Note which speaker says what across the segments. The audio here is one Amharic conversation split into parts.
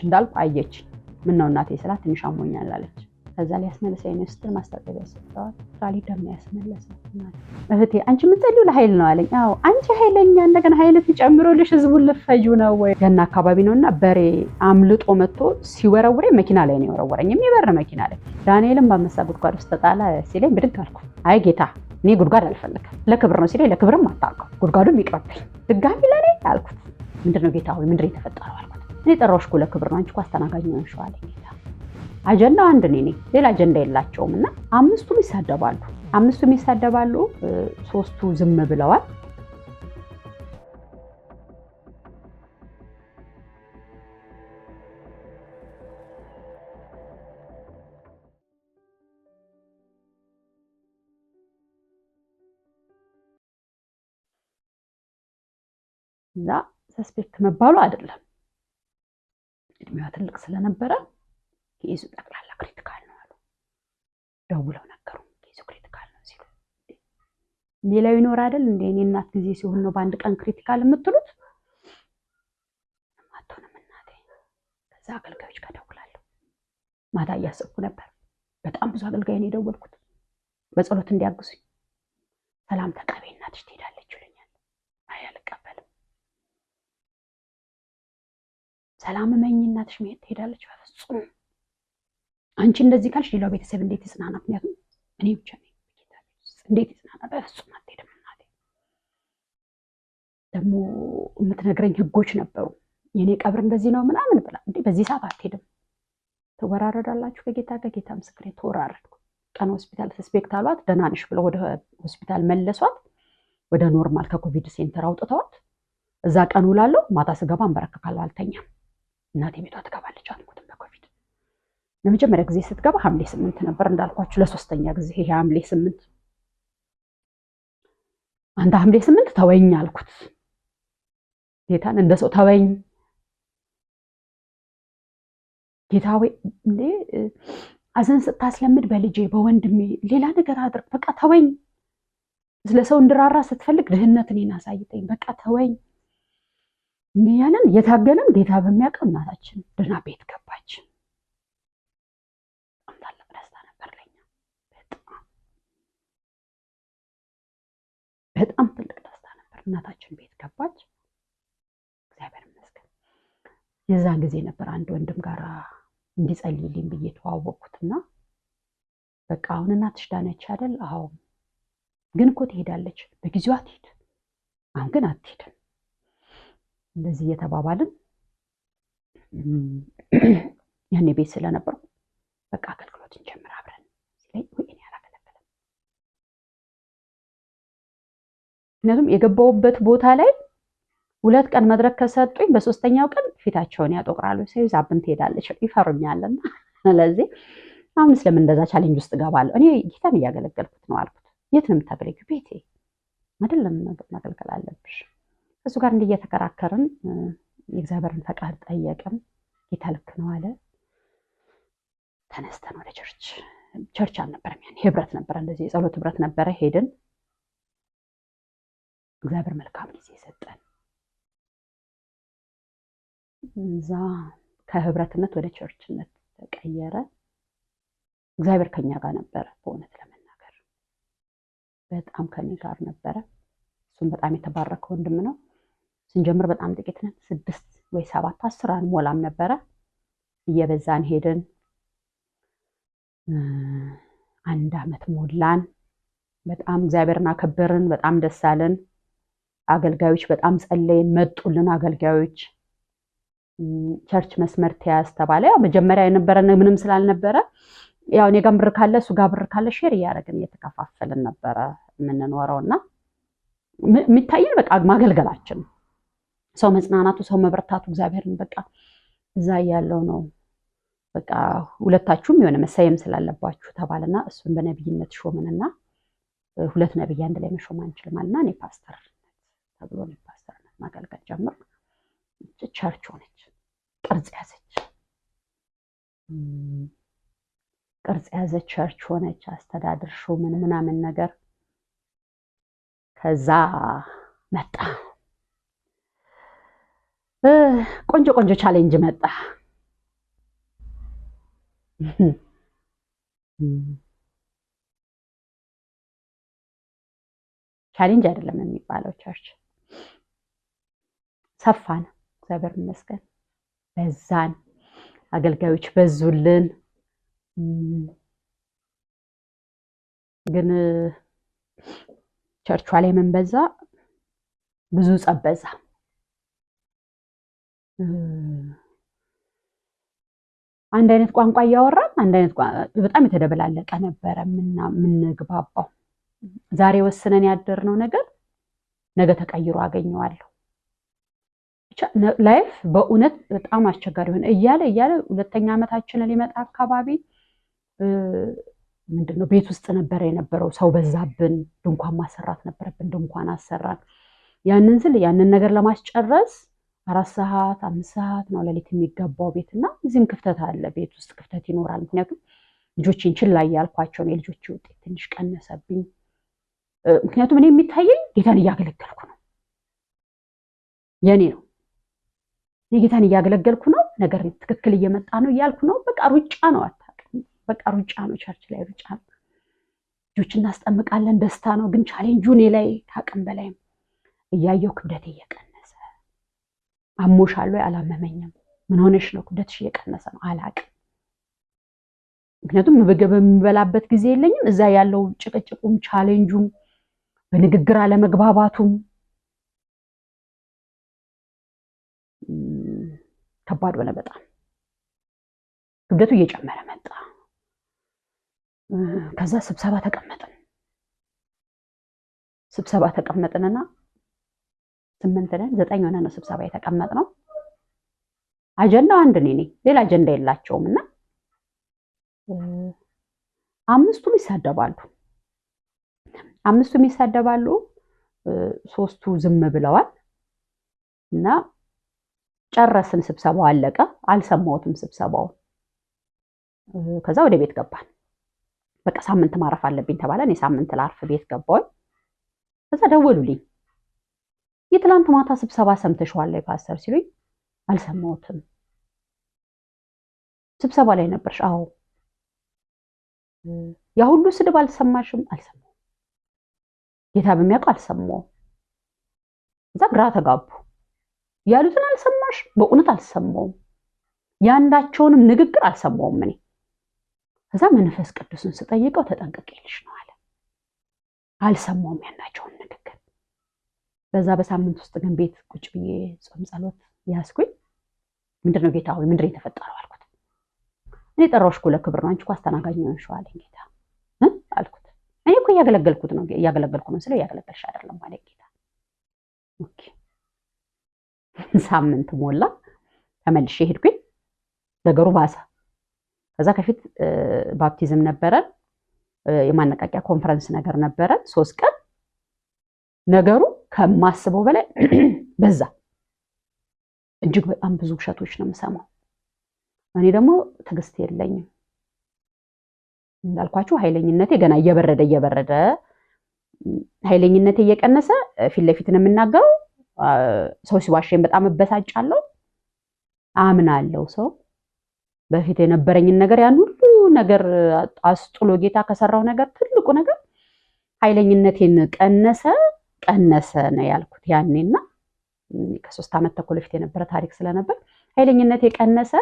Speaker 1: እንዳልኩ አየች። ምን ነው እናቴ ስላት ትንሽ አሞኛል አለች። ከዛ ላይ ያስመለሰኝ ነው ስትል ማስታጠቢያ ሰጥተዋል። ራሊ ደም ያስመለሰ እህቴ አንቺ የምትጸልዩ ለኃይል ነው አለኝ። አዎ አንቺ ኃይለኛ እንደገና ኃይል ትጨምሮልሽ ህዝቡን ልትፈጁ ነው ወይ? ገና አካባቢ ነውና በሬ አምልጦ መጥቶ ሲወረውረኝ መኪና ላይ ነው የወረወረኝ፣ የሚበር መኪና ላይ። ዳንኤልም በአንበሳ ጉድጓድ ውስጥ ተጣለ ሲለኝ ብድግ አልኩ። አይ ጌታ እኔ ጉድጓድ አልፈልግም፣ ለክብር ነው ሲለኝ ለክብርም አታውቀው ጉድጓዱም ይቅርብኝ፣ ድጋሚ ለኔ አልኩት። ምንድነው ጌታ ሆይ ምንድነው የተፈጠረው አልኩት። እኔ ጠራሁሽ እኮ ለክብር ነው፣ አንቺ እኮ አስተናጋጅ ነው እንሽው አለኝ ጌታ። አጀንዳው አንድ ነኝ፣ ሌላ አጀንዳ የላቸውም። እና አምስቱም ይሳደባሉ፣ ሶስቱ ዝም ብለዋል። እዛ ሰስፔክት መባሉ አይደለም እድሜዋ ትልቅ ስለነበረ ኬዙ ጠቅላላ ክሪቲካል ነው አሉ። ደውለው ነገሩ ኬዙ ክሪቲካል ነው ሲሉ ሌላው ይኖር አይደል እንዴ? እኔ እናት ጊዜ ሲሆን ነው በአንድ ቀን ክሪቲካል የምትሉት? አትሆንም እናቴ። ከዛ አገልጋዮች ጋር ደውላለሁ። ማታ እያሰብኩ ነበር። በጣም ብዙ አገልጋይ ነው የደወልኩት በጸሎት እንዲያግዙኝ። ሰላም ተቀበይ እናትሽ ትሄዳለች ይሉኛል። አይ አልቀበልም። ሰላም መኝ እናትሽ መሄድ ትሄዳለች በፍጹም። አንቺ እንደዚህ ካልሽ ሌላው ቤተሰብ እንዴት ይጽናና? ምክንያቱም እኔ ብቻ ነኝ ጌታ እንዴት ይጽናና? በፍጹም አትሄድም እናቴ። ደግሞ የምትነግረኝ ህጎች ነበሩ። የኔ ቀብር እንደዚህ ነው ምናምን ብላ እንዴ በዚህ ሰዓት አትሄድም። ትወራረዳላችሁ ከጌታ ምስክሬ ተወራረድኩ። ቀን ሆስፒታል ሰስፔክት አሏት። ደህና ነሽ ብለው ወደ ሆስፒታል መለሷት። ወደ ኖርማል ከኮቪድ ሴንተር አውጥተዋት እዛ ቀን ውላለሁ። ማታ ስገባ አንበረከካለሁ፣ አልተኛም። እናቴ ቤቷ ትገባለች፣ አትሞትም በኮቪድ። ለመጀመሪያ ጊዜ ስትገባ ሐምሌ 8 ነበር እንዳልኳችሁ። ለሶስተኛ ጊዜ ይሄ ሐምሌ 8 አንተ ሐምሌ 8 ተወኝ አልኩት። ጌታን እንደ ሰው ተወኝ ጌታ ወይ እንዴ አዘን ስታስለምድ በልጄ በወንድሜ ሌላ ነገር አድርግ፣ በቃ ተወኝ። ስለሰው እንድራራ ስትፈልግ ድህነትን አሳይተኝ፣ በቃ ተወኝ። እንዴ ያለን የታገለን ጌታ በሚያውቀው እናታችን ድና ቤት ገባች። በጣም ታላቅ ደስታ ነበር ለኛ። በጣም ትልቅ ደስታ ነበር። እናታችን ቤት ገባች። እግዚአብሔር ይመስገን። የዛን ጊዜ ነበር አንድ ወንድም ጋር እንዲጸልይልኝ ብዬ ተዋወቅኩትና በቃ አሁን እናትሽ ዳነች አይደል? አዎ። ግን እኮ ትሄዳለች፣ በጊዜው አትሄድ፣ አሁን ግን አትሄድም። እንደዚህ እየተባባልን ያኔ ቤት ስለነበርኩ በቃ አገልግሎት እንጀምር አብረን ሲለኝ ወይ እኔ አላገለግልም። ምክንያቱም የገባሁበት ቦታ ላይ 2 ቀን መድረክ ከሰጡኝ በሶስተኛው ቀን ፊታቸውን ያጦቅራሉ። ሳይዛብን ትሄዳለች ይፈሩኛልና፣ ስለዚህ አሁን ስለምን እንደዛ ቻሌንጅ ውስጥ ገባለሁ? እኔ ጌታን እያገለገልኩት ነው አልኩት። የት ነው የምታገለግዪው? ቤቴ አይደለም ማገልገል አለብሽ። እሱ ጋር እየተከራከርን የእግዚአብሔርን ፈቃድ ጠየቅን። ጌታ ልክ ነው አለ። ተነስተን ወደ ቸርች አልነበረም ያኔ ህብረት ነበረ፣ እንደዚህ የጸሎት ህብረት ነበረ። ሄድን። እግዚአብሔር መልካም ጊዜ ሰጠን። እዛ ከህብረትነት ወደ ቸርችነት ተቀየረ። እግዚአብሔር ከኛ ጋር ነበረ። በእውነት ለመናገር በጣም ከኔ ጋር ነበረ። እሱም በጣም የተባረከ ወንድም ነው። ስንጀምር በጣም ጥቂት ነን፣ 6 ወይ 7 10 አንሞላም ነበረ። እየበዛን ሄድን። 1 ዓመት ሞላን። በጣም እግዚአብሔርን አከበርን። በጣም ደስ አለን። አገልጋዮች በጣም ጸለይን። መጡልን አገልጋዮች። ቸርች መስመር ተያዝ ተባለ። ያው መጀመሪያ የነበረ ምንም ስላልነበረ ያው እኔ ጋር ብር ካለ እሱ ጋር ብር ካለ ሼር እያደረግን እየተከፋፈልን ነበረ የምንኖረውና የሚታየን በቃ ማገልገላችን፣ ሰው መጽናናቱ፣ ሰው መበርታቱ እግዚአብሔርን በቃ እዛ ያለው ነው። በቃ ሁለታችሁም የሆነ መሳየም ስላለባችሁ ተባለና እሱን በነብይነት ሾመንና 2 ነብይ አንድ ላይ መሾም አንችልም አለና እኔ ፓስተር ተብሎ ነው ፓስተርነት ማገልገል ጀመርኩ። ቸርች ሆነች፣ ቅርጽ ያዘች ቸርች ሆነች። አስተዳደር ሾመን ምናምን ነገር። ከዛ መጣ ቆንጆ ቻሌንጅ መጣ። ቻሌንጅ አይደለም የሚባለው ቸርች ሰፋን። እግዚአብሔር ይመስገን በዛን፣ አገልጋዮች በዙልን። ግን ቸርቿ ላይ ምን በዛ? ብዙ ጸብ በዛ። አንድ አይነት ቋንቋ እያወራን በጣም የተደበላለቀ ነበረ የምንግባባው። ዛሬ ወስነን ያደርነው ነገር ነገ ተቀይሮ አገኘዋለሁ። ላይፍ በእውነት በጣም አስቸጋሪ ሆነ እያለ ሁለተኛ ዓመታችንን ሊመጣ አካባቢ ምንድነው ቤት ውስጥ ነበረ የነበረው። ሰው በዛብን፣ ድንኳን ማሰራት ነበረብን። ድንኳን አሰራን። ያንን ነገር ለማስጨረስ 4 ሰዓት 5 ሰዓት ነው ሌሊት የሚገባው ቤትና እዚህም ክፍተት አለ። ቤት ውስጥ ክፍተት ይኖራል። ምክንያቱም ልጆችን ችላ እያልኳቸው ነው። የልጆች ውጤት ትንሽ ቀነሰብኝ። ምክንያቱም እኔ የሚታየኝ ጌታን እያገለገልኩ ነው፣ የኔ ነው። ጌታን እያገለገልኩ ነው፣ ነገር ትክክል እየመጣ ነው እያልኩ ነው። በቃ ሩጫ ነው፣ አታውቅም። በቃ ሩጫ ነው፣ ቸርች ላይ ሩጫ ነው። ልጆች እናስጠምቃለን፣ ደስታ ነው። ግን ቻሌንጁ እኔ ላይ ከአቅም በላይም እያየው ክብደቴ እየቀነሰ። አሞሻል ወይ? አላመመኝም። ምን ሆነሽ ነው? ክብደትሽ እየቀነሰ ነው። አላውቅም። ምክንያቱም ምግብ የሚበላበት ጊዜ የለኝም። እዛ ያለው ጭቅጭቁም ቻሌንጁም በንግግር አለመግባባቱም ከባድ ሆነ። በጣም ክብደቱ እየጨመረ መጣ። ከዛ ስብሰባ ተቀመጥንና 8 ነን 9 ሆነ ነው ስብሰባ የተቀመጥነው። አጀንዳው አንድ ነኝ፣ ሌላ አጀንዳ የላቸውም። እና 5ቱም ይሳደባሉ። 3ቱ ዝም ብለዋል። እና ጨረስን። ስብሰባው አለቀ። አልሰማሁትም ስብሰባውን። ከዛ ወደ ቤት ገባን። በቃ ሳምንት ማረፍ አለብኝ ተባለ። እኔ ሳምንት ላርፍ ቤት ገባሁ። ከዛ ደወሉልኝ። የትላንት ማታ ስብሰባ ሰምተሽዋል ፓስተር ሲሉኝ አልሰማሁትም። ስብሰባ ላይ ነበርሽ? አዎ። ያ ሁሉ ስድብ አልሰማሽም? አልሰማሁም። ጌታ በሚያውቀው አልሰማሁም። እዛ ግራ ተጋቡ። ያሉትን አልሰማሽ? በእውነት አልሰማውም። ያንዳቸውንም ንግግር አልሰማውም እኔ። ከዛ መንፈስ ቅዱስን ስጠይቀው ተጠንቀቂልሽ ነው አለ። አልሰማውም ያንዳቸውን ንግግር። በዛ በሳምንት ውስጥ ግን ቤት ቁጭ ብዬ ጾም ጸሎት ያስኩኝ። ምንድነው ጌታ ሆይ ምንድነው የተፈጠረው አልኩት። እኔ ጠራሁሽ እኮ ለክብር ነው፣ አንቺ እኮ አስተናጋጅ ነሽ አለኝ ጌታ። አልኩት። እኔ እኮ እያገለገልኩ ነው ስለው እያገለገልሽ አይደለም አለኝ ጌታ። ኦኬ። ሳምንት ሞላ። ተመልሼ ሄድኩኝ። ነገሩ ባሰ። ከዛ ከፊት ባፕቲዝም ነበረን፣ የማነቃቂያ ኮንፈረንስ ነገር ነበረን 3 ቀን። ነገሩ ከማስበው በላይ በዛ። እጅግ በጣም ብዙ ውሸቶች ነው የምሰማው። እኔ ደግሞ ትዕግስት የለኝም እንዳልኳችሁ። ኃይለኝነቴ ገና እየበረደ ኃይለኝነቴ እየቀነሰ ፊት ለፊት ነው የምናገረው። ሰው ሲዋሸኝ በጣም እበሳጫለሁ። አምናለሁ። ሰው በፊት የነበረኝን ነገር ያን ሁሉ ነገር አስጥሎ ጌታ ከሰራው ነገር ትልቁ ነገር ኃይለኝነቴን ቀነሰ ነው ያልኩት ያኔና ከ3 ዓመት ተኩል በፊት የነበረ ታሪክ ስለነበር ኃይለኝነቴ ቀነሰ።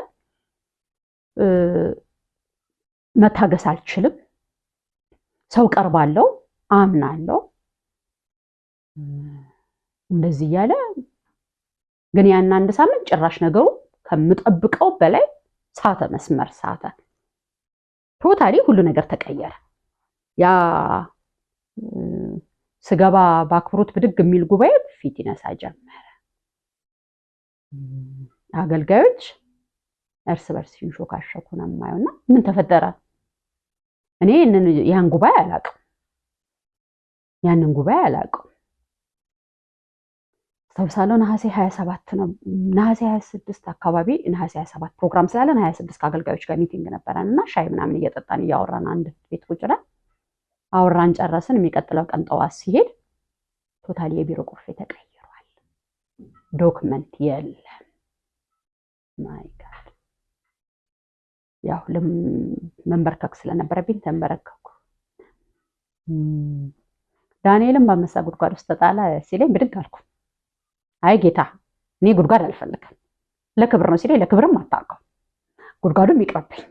Speaker 1: መታገስ አልችልም። ሰው ቀርባለሁ፣ አምናለሁ። እንደዚህ እያለ ግን ያን 1 ሳምንት ጭራሽ ነገሩ ከምጠብቀው በላይ መስመር ሳተ። ቶታሊ ሁሉ ነገር ተቀየረ። ያ ስገባ በአክብሮት ብድግ የሚል ጉባኤ ፊት ይነሳ ጀመረ። አገልጋዮች እርስ በርስ ሲንሾካሸኩ ነው የማየውና ምን ተፈጠረ? እኔ ያንን ጉባኤ አላውቅም። ተብሳለው ነሐሴ 27 ነው። ነሐሴ 26 አካባቢ ነሐሴ 27 ፕሮግራም ስላለን 26 ከአገልጋዮች ጋር ሚቲንግ ነበረንና ሻይ ምናምን እየጠጣን እያወራን አንድ ቤት ቁጭ ብለን አወራን ጨረስን። የሚቀጥለው ቀን ጠዋት ሲሄድ ቶታሊ የቢሮ ቁልፌ ተቀይሯል። ዶክመንት የለም። ማይ ጋድ ያው መንበርከክ ስለነበረብኝ ተንበረከኩ። ዳንኤልም በአንበሳ ጉድጓድ ውስጥ ተጣለ ሲለኝ ብድግ አልኩ። አይ ጌታ እኔ ጉድጓድ አልፈልግም፣ ለክብር ነው ሲለኝ ለክብርም አታውቀው፣ ጉድጓዱም ይቅርብኝ፣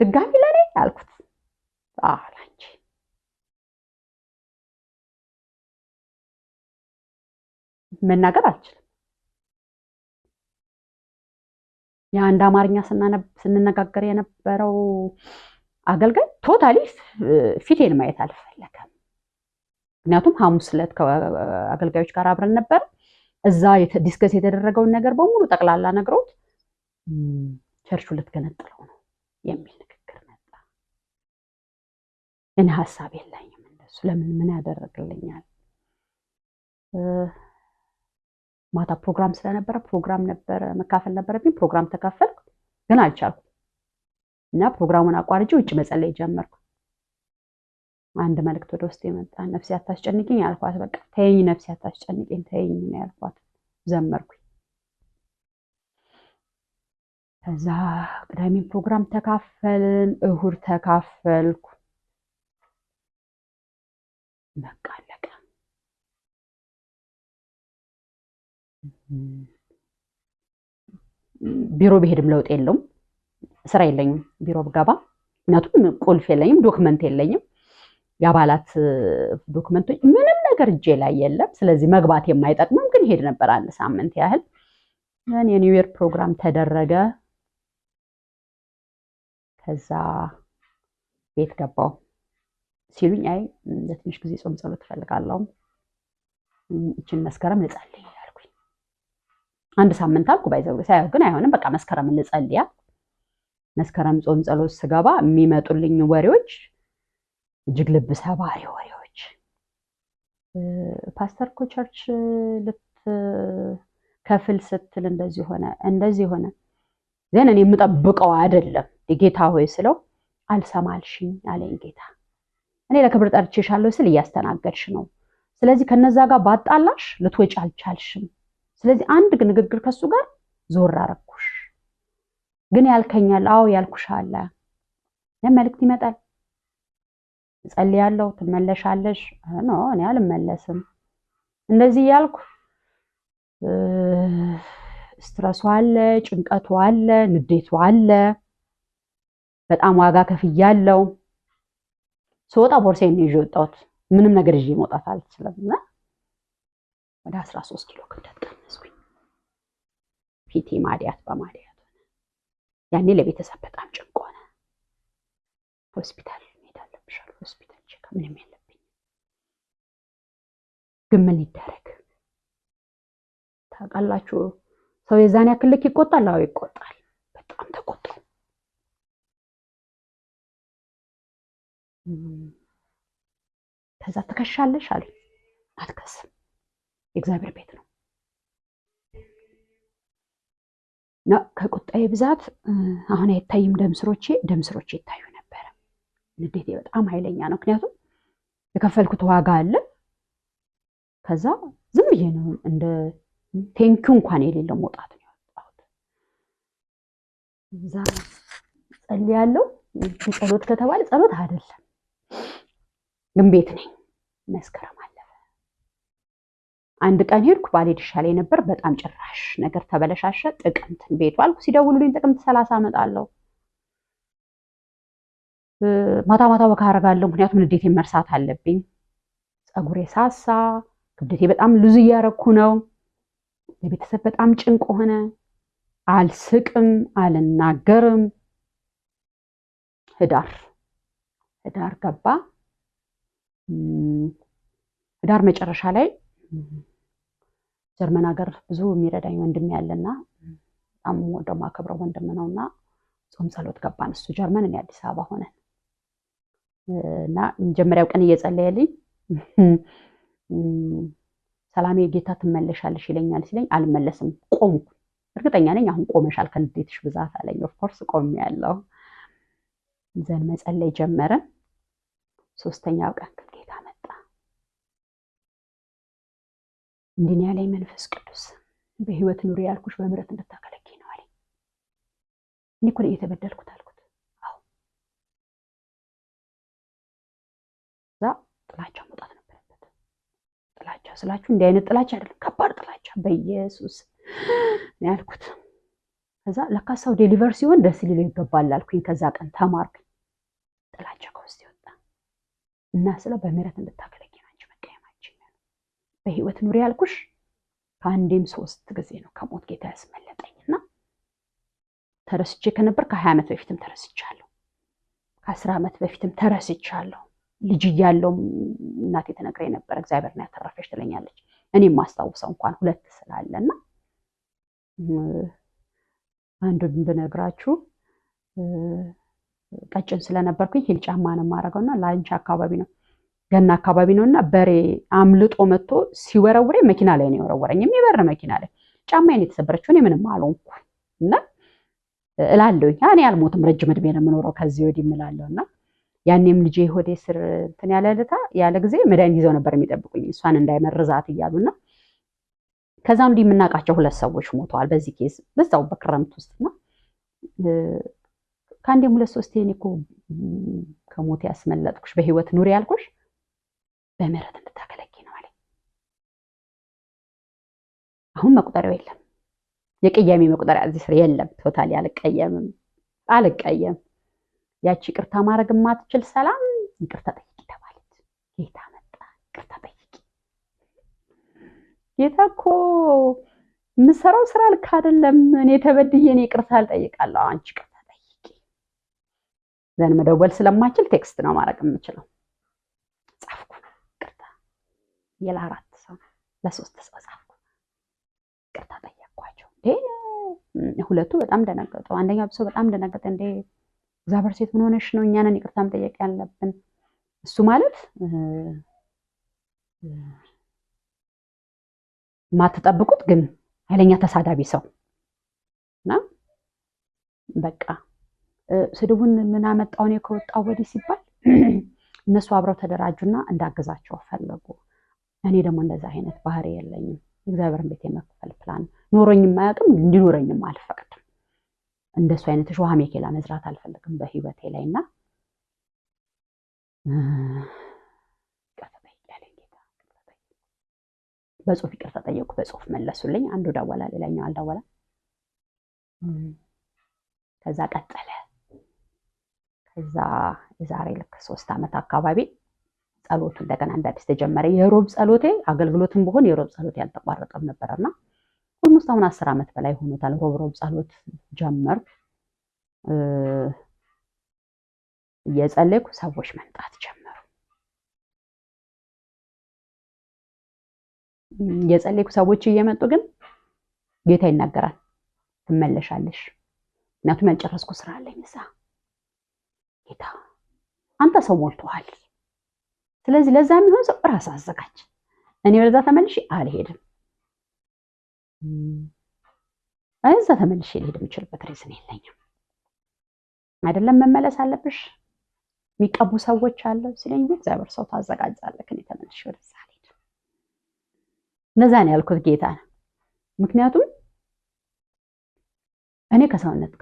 Speaker 1: ድጋሚ ለኔ አልኩት። አላንቺ መናገር አልችልም። የአንድ አማርኛ ስንነጋገር የነበረው አገልጋይ ቶታሊ ፊቴን ማየት አልፈለገም። ምክንያቱም ሐሙስ ዕለት ከአገልጋዮች ጋር አብረን ነበር። እዛ ዲስከስ የተደረገውን ነገር በሙሉ ጠቅላላ ነግሮት ቸርቹ ልትገነጥለው ነው የሚል ንግግር መጣ። እኔ ሀሳብ የለኝም እንደሱ። ለምን ምን ያደርግልኛል? ማታ ፕሮግራም ስለነበረ መካፈል ነበረብኝ። ፕሮግራም ተካፈልኩ፣ ግን አልቻልኩም እና ፕሮግራሙን አቋርጬ ውጭ መጸለይ ጀመርኩ። አንድ መልእክት ወደ ውስጥ የመጣ ነፍሴ አታስጨንቂኝ ያልኳት፣ በቃ ተይኝ ነፍሴ አታስጨንቂኝ ተይኝ ነው ያልኳት። ዘመርኩኝ። ከዛ ቅዳሜ ፕሮግራም ተካፈልን፣ እሁድ ተካፈልኩ። በቃ አለቀ። ቢሮ ብሄድም ለውጥ የለውም። ስራ የለኝም ቢሮ ብገባ፣ ምክንያቱም ቁልፍ የለኝም፣ ዶክመንት የለኝም፣ የአባላት ዶክመንቶች ምንም ነገር እጄ ላይ የለም። ስለዚህ መግባት የማይጠቅምም፣ ግን ሄድ ነበር አንድ ሳምንት ያህል። የኒው ይር ፕሮግራም ተደረገ። ከዛ ቤት ገባው ሲሉኝ አይ ለትንሽ ጊዜ ጾም ጸሎት እፈልጋለሁ፣ እችን መስከረም ልጸልይ አልኩኝ። አንድ ሳምንት አልኩ ባይዘው ሳይሆን ግን አይሆንም፣ በቃ መስከረም ልጸልያ። መስከረም ጾም ጸሎት ስገባ የሚመጡልኝ ወሬዎች እጅግ ልብ ሰባሪ ወሬዎች። ፓስተር እኮ ቸርች ልትከፍል ስትል እንደዚህ ሆነ። ዘን እኔ የምጠብቀው አይደለም። ጌታ ሆይ ስለው አልሰማልሽኝ አለኝ ጌታ። እኔ ለክብር ጠርቼሻለሁ ስል እያስተናገድሽ ነው። ስለዚህ ከነዛ ጋር ባጣላሽ ልትወጪ አልቻልሽም። ስለዚህ አንድ ንግግር ከሱ ጋር ዞር አረኩሽ። ግን ያልከኛል፣ አዎ ያልኩሽ አለ። መልእክት ይመጣል፣ ጸልያለሁ፣ ትመለሻለሽ። ኖ እኔ አልመለስም። እንደዚህ ያልኩ ስትረሱ አለ፣ ጭንቀቱ አለ፣ ንዴቱ አለ። በጣም ዋጋ ከፍያለሁ። ስወጣ ቦርሳዬን ይዤ ወጣሁት። ምንም ነገር ይዤ መውጣት አልችልም እና ወደ 13 ኪሎ ክብደት ቀነስኩኝ። ፊቴ ማዲያት በማዲያት ሆነ። ያኔ ለቤተሰብ በጣም ጭንቅ ሆነ። ሆስፒታል መሄድ አለብሻል፣ ሆስፒታል ቼክ ምንም የለብኝ። ግን ምን ይደረግ ታውቃላችሁ? ሰው የዛን ያክል ልክ ይቆጣል። አዎ ይቆጣል። በጣም ተቆጣሁ። ከዛ ትከሻለሽ አለኝ። አልከስም፣ የእግዚአብሔር ቤት ነው። እና ከቁጣዬ ብዛት አሁን አይታይም ደምስሮቼ ይታዩ ነበረ። ንዴቴ በጣም ኃይለኛ ነው። ምክንያቱም የከፈልኩት ዋጋ አለ። ከዛ ዝም ብዬ ነው እንደ ቴንኪው እንኳን የሌለው መውጣት ነው ያወጣሁት። እዛ ጸልያለሁ። ጸሎት ከተባለ ጸሎት አይደለም፣ ግን ቤት ነኝ። መስከረም አለፈ። አንድ ቀን ሄድኩ። ባልሄድ ይሻለኝ ነበር። በጣም ጭራሽ ነገር ተበለሻሸ። ጥቅምት ቤቱ አልኩ። ሲደውሉልኝ ጥቅምት 30 አመጣለሁ። ማታ ወካ አደርጋለሁ፣ ምክንያቱም ንዴቴን መርሳት አለብኝ። ፀጉሬ ሳሳ፣ ክብደቴ በጣም ሉዝ እያረኩ ነው። የቤተሰብ በጣም ጭንቅ ሆነ። አልስቅም፣ አልናገርም። ህዳር ገባ። ህዳር መጨረሻ ላይ ጀርመን ሀገር ብዙ የሚረዳኝ ወንድም ያለና በጣም ወደማ ማከብረው ወንድም ነውና ጾም ጸሎት ገባን። እሱ ጀርመን እኔ አዲስ አበባ ሆነን እና መጀመሪያው ቀን እየጸለየልኝ ሰላሜ ጌታ ትመለሻለሽ ይለኛል ሲለኝ አልመለስም፣ ቆምኩ። እርግጠኛ ነኝ አሁን ቆመሻል ከንዴትሽ ብዛት አለኝ። ኦፍ ኮርስ ቆሜያለሁ። ዘን መጸለይ ጀመረ። ሶስተኛው ቀን ጌታ መጣ። እንዲህ ያለኝ መንፈስ ቅዱስ በህይወት ኑሪ ያልኩሽ በምህረት እንድታከለኪ ነው አለኝ። እኔ እኮ እየተበደልኩት አልኩት። አዎ እዛ ጥላቻ መውጣት ነበረበት። ጥላቻ ስላችሁ እንዲህ አይነት ጥላቻ አይደለም፣ ከባድ ጥላቻ በኢየሱስ ነው ያልኩት። ከዛ ለካ ሰው ዴሊቨር ሲሆን ደስ ሊለው ይገባል አልኩኝ። ከዛ ቀን ተማርኩኝ። ጥላቻ ከውስጥ ይወጣ እና ስለ በምህረት እንድታገለግኝ አንቺ መቀየማችን በህይወት ኑሪ ያልኩሽ ከአንዴም 3 ጊዜ ነው ከሞት ጌታ ያስመለጠኝና ተረስቼ ከነበር ከ20 ዓመት በፊትም ተረስቻለሁ። ከ10 ዓመት በፊትም ተረስቻለሁ። ልጅ እያለሁ እናቴ ተነግረኝ ነበር እግዚአብሔርን ያተረፈሽ ትለኛለች። እኔም ማስታውሰው እንኳን 2 ስላለና አንዱን ብነግራችሁ ቀጭን ስለነበርኩኝ ሂል ጫማ ነው የማደርገውና ላንች አካባቢ ነው ገና አካባቢ ነውና በሬ አምልጦ መጥቶ ሲወረውረኝ መኪና ላይ ነው የወረወረኝ። የሚበር መኪና ላይ ጫማዬን የተሰበረችው እኔ ምንም አልሆንኩ እና እላለሁኝ እኔ አልሞትም ረጅም እድሜ ነው የምኖረው ከዚህ ወዲህ እምላለሁና ያኔም ልጄ ሆዴ ስር እንትን ያለ ጊዜ መድኃኒት ይዘው ነበር የሚጠብቁኝ እሷን እንዳይመርዛት እያሉና ከዛም እንዲህ የምናውቃቸው 2 ሰዎች ሞተዋል በዚህ ኬዝ በዛው በክረምት ውስጥና ከአንዴም 2-3 እኔ እኮ ከሞት ያስመለጥኩሽ በህይወት ኑሪ ያልኩሽ በምህረት እንድታገለግኝ ነው አለኝ። አሁን መቁጠሪያው የለም፣ የቅያሜ መቁጠሪያ እዚህ ስር የለም። ቶታሊ አልቀየም። ያቺ ይቅርታ ማድረግ የማትችል ሰላም ይቅርታ ጠይቂ ተባለች። ጌታ መጣ፣ ይቅርታ ጠይቂ። ጌታ እኮ የምሰራው ስራ ልክ አይደለም፣ እኔ ተበድዬ እኔ ይቅርታ አልጠይቃለሁ፣ አንቺ ይቅርታ ጠይቂ። ዘን መደወል ስለማችል ቴክስት ነው ማድረግ የምችለው። ጻፍኩ ይቅርታ ለ4 ሰው ለ3 ሰው ጻፍኩ፣ ይቅርታ ጠየቅኳቸው። ሁለቱ በጣም ደነገጡ። አንደኛው ሰው በጣም ደነገጠ። እንዴ እግዚአብሔር ሴት ምን ሆነሽ ነው? እኛንን ይቅርታ መጠየቅ ያለብን። እሱ ማለት ማትጠብቁት ግን ኃይለኛ ተሳዳቢ ሰው እና በቃ ስድቡን ምን አመጣው ነው ከወጣው ወዲህ ሲባል እነሱ አብረው ተደራጁና እንዳገዛቸው ፈለጉ። እኔ ደግሞ እንደዛ አይነት ባህሪ የለኝም። እግዚአብሔርን ቤት የመክፈል ፕላን ኖሮኝም አያውቅም፣ እንዲኖረኝም አልፈቅድም። እንደሱ አይነት ሸዋ ሜኬላ መዝራት አልፈልግም በህይወቴ ላይና በጽሁፍ ይቅርታ ጠየቁ። በጽሁፍ መለሱልኝ። አንዱ ደወላ፣ ሌላኛው አልደወላ። ከዛ ቀጠለ። ከዛ የዛሬ ልክ 3 ዓመት አካባቢ ጸሎቱ እንደገና እንዳዲስ ተጀመረ። የሮብ ጸሎቴ አገልግሎትም በሆነ የሮብ ጸሎቴ ያልተቋረጠም ነበርና ኦልሞስት አሁን 10 ዓመት በላይ ሆኖታል። ሮብ ጸሎት ጀመርኩ። እየጸለይኩ ሰዎች መምጣት ጀመሩ። የጸለይኩ ሰዎች እየመጡ ግን ጌታ ይናገራል፣ ትመለሻለሽ። ምክንያቱም ያልጨረስኩ ስራ አለኝ እዛ። ጌታ አንተ ሰው ሞልቶሃል፣ ስለዚህ ለዛ የሚሆን ሰው ራስ አዘጋጅ። እኔ ወደዛ ተመልሼ አልሄድም። እዛ ተመልሼ ልሄድ የምችልበት ሪዝን የለኝም። አይደለም መመለስ አለብሽ፣ የሚቀቡ ሰዎች አለ ሲለኝ እግዚአብሔር ሰው ታዘጋጃለህ። እኔ ተመልሼ ወደዛ አልሄድም። እንደዛ ነው ያልኩት ጌታ ነው። ምክንያቱም እኔ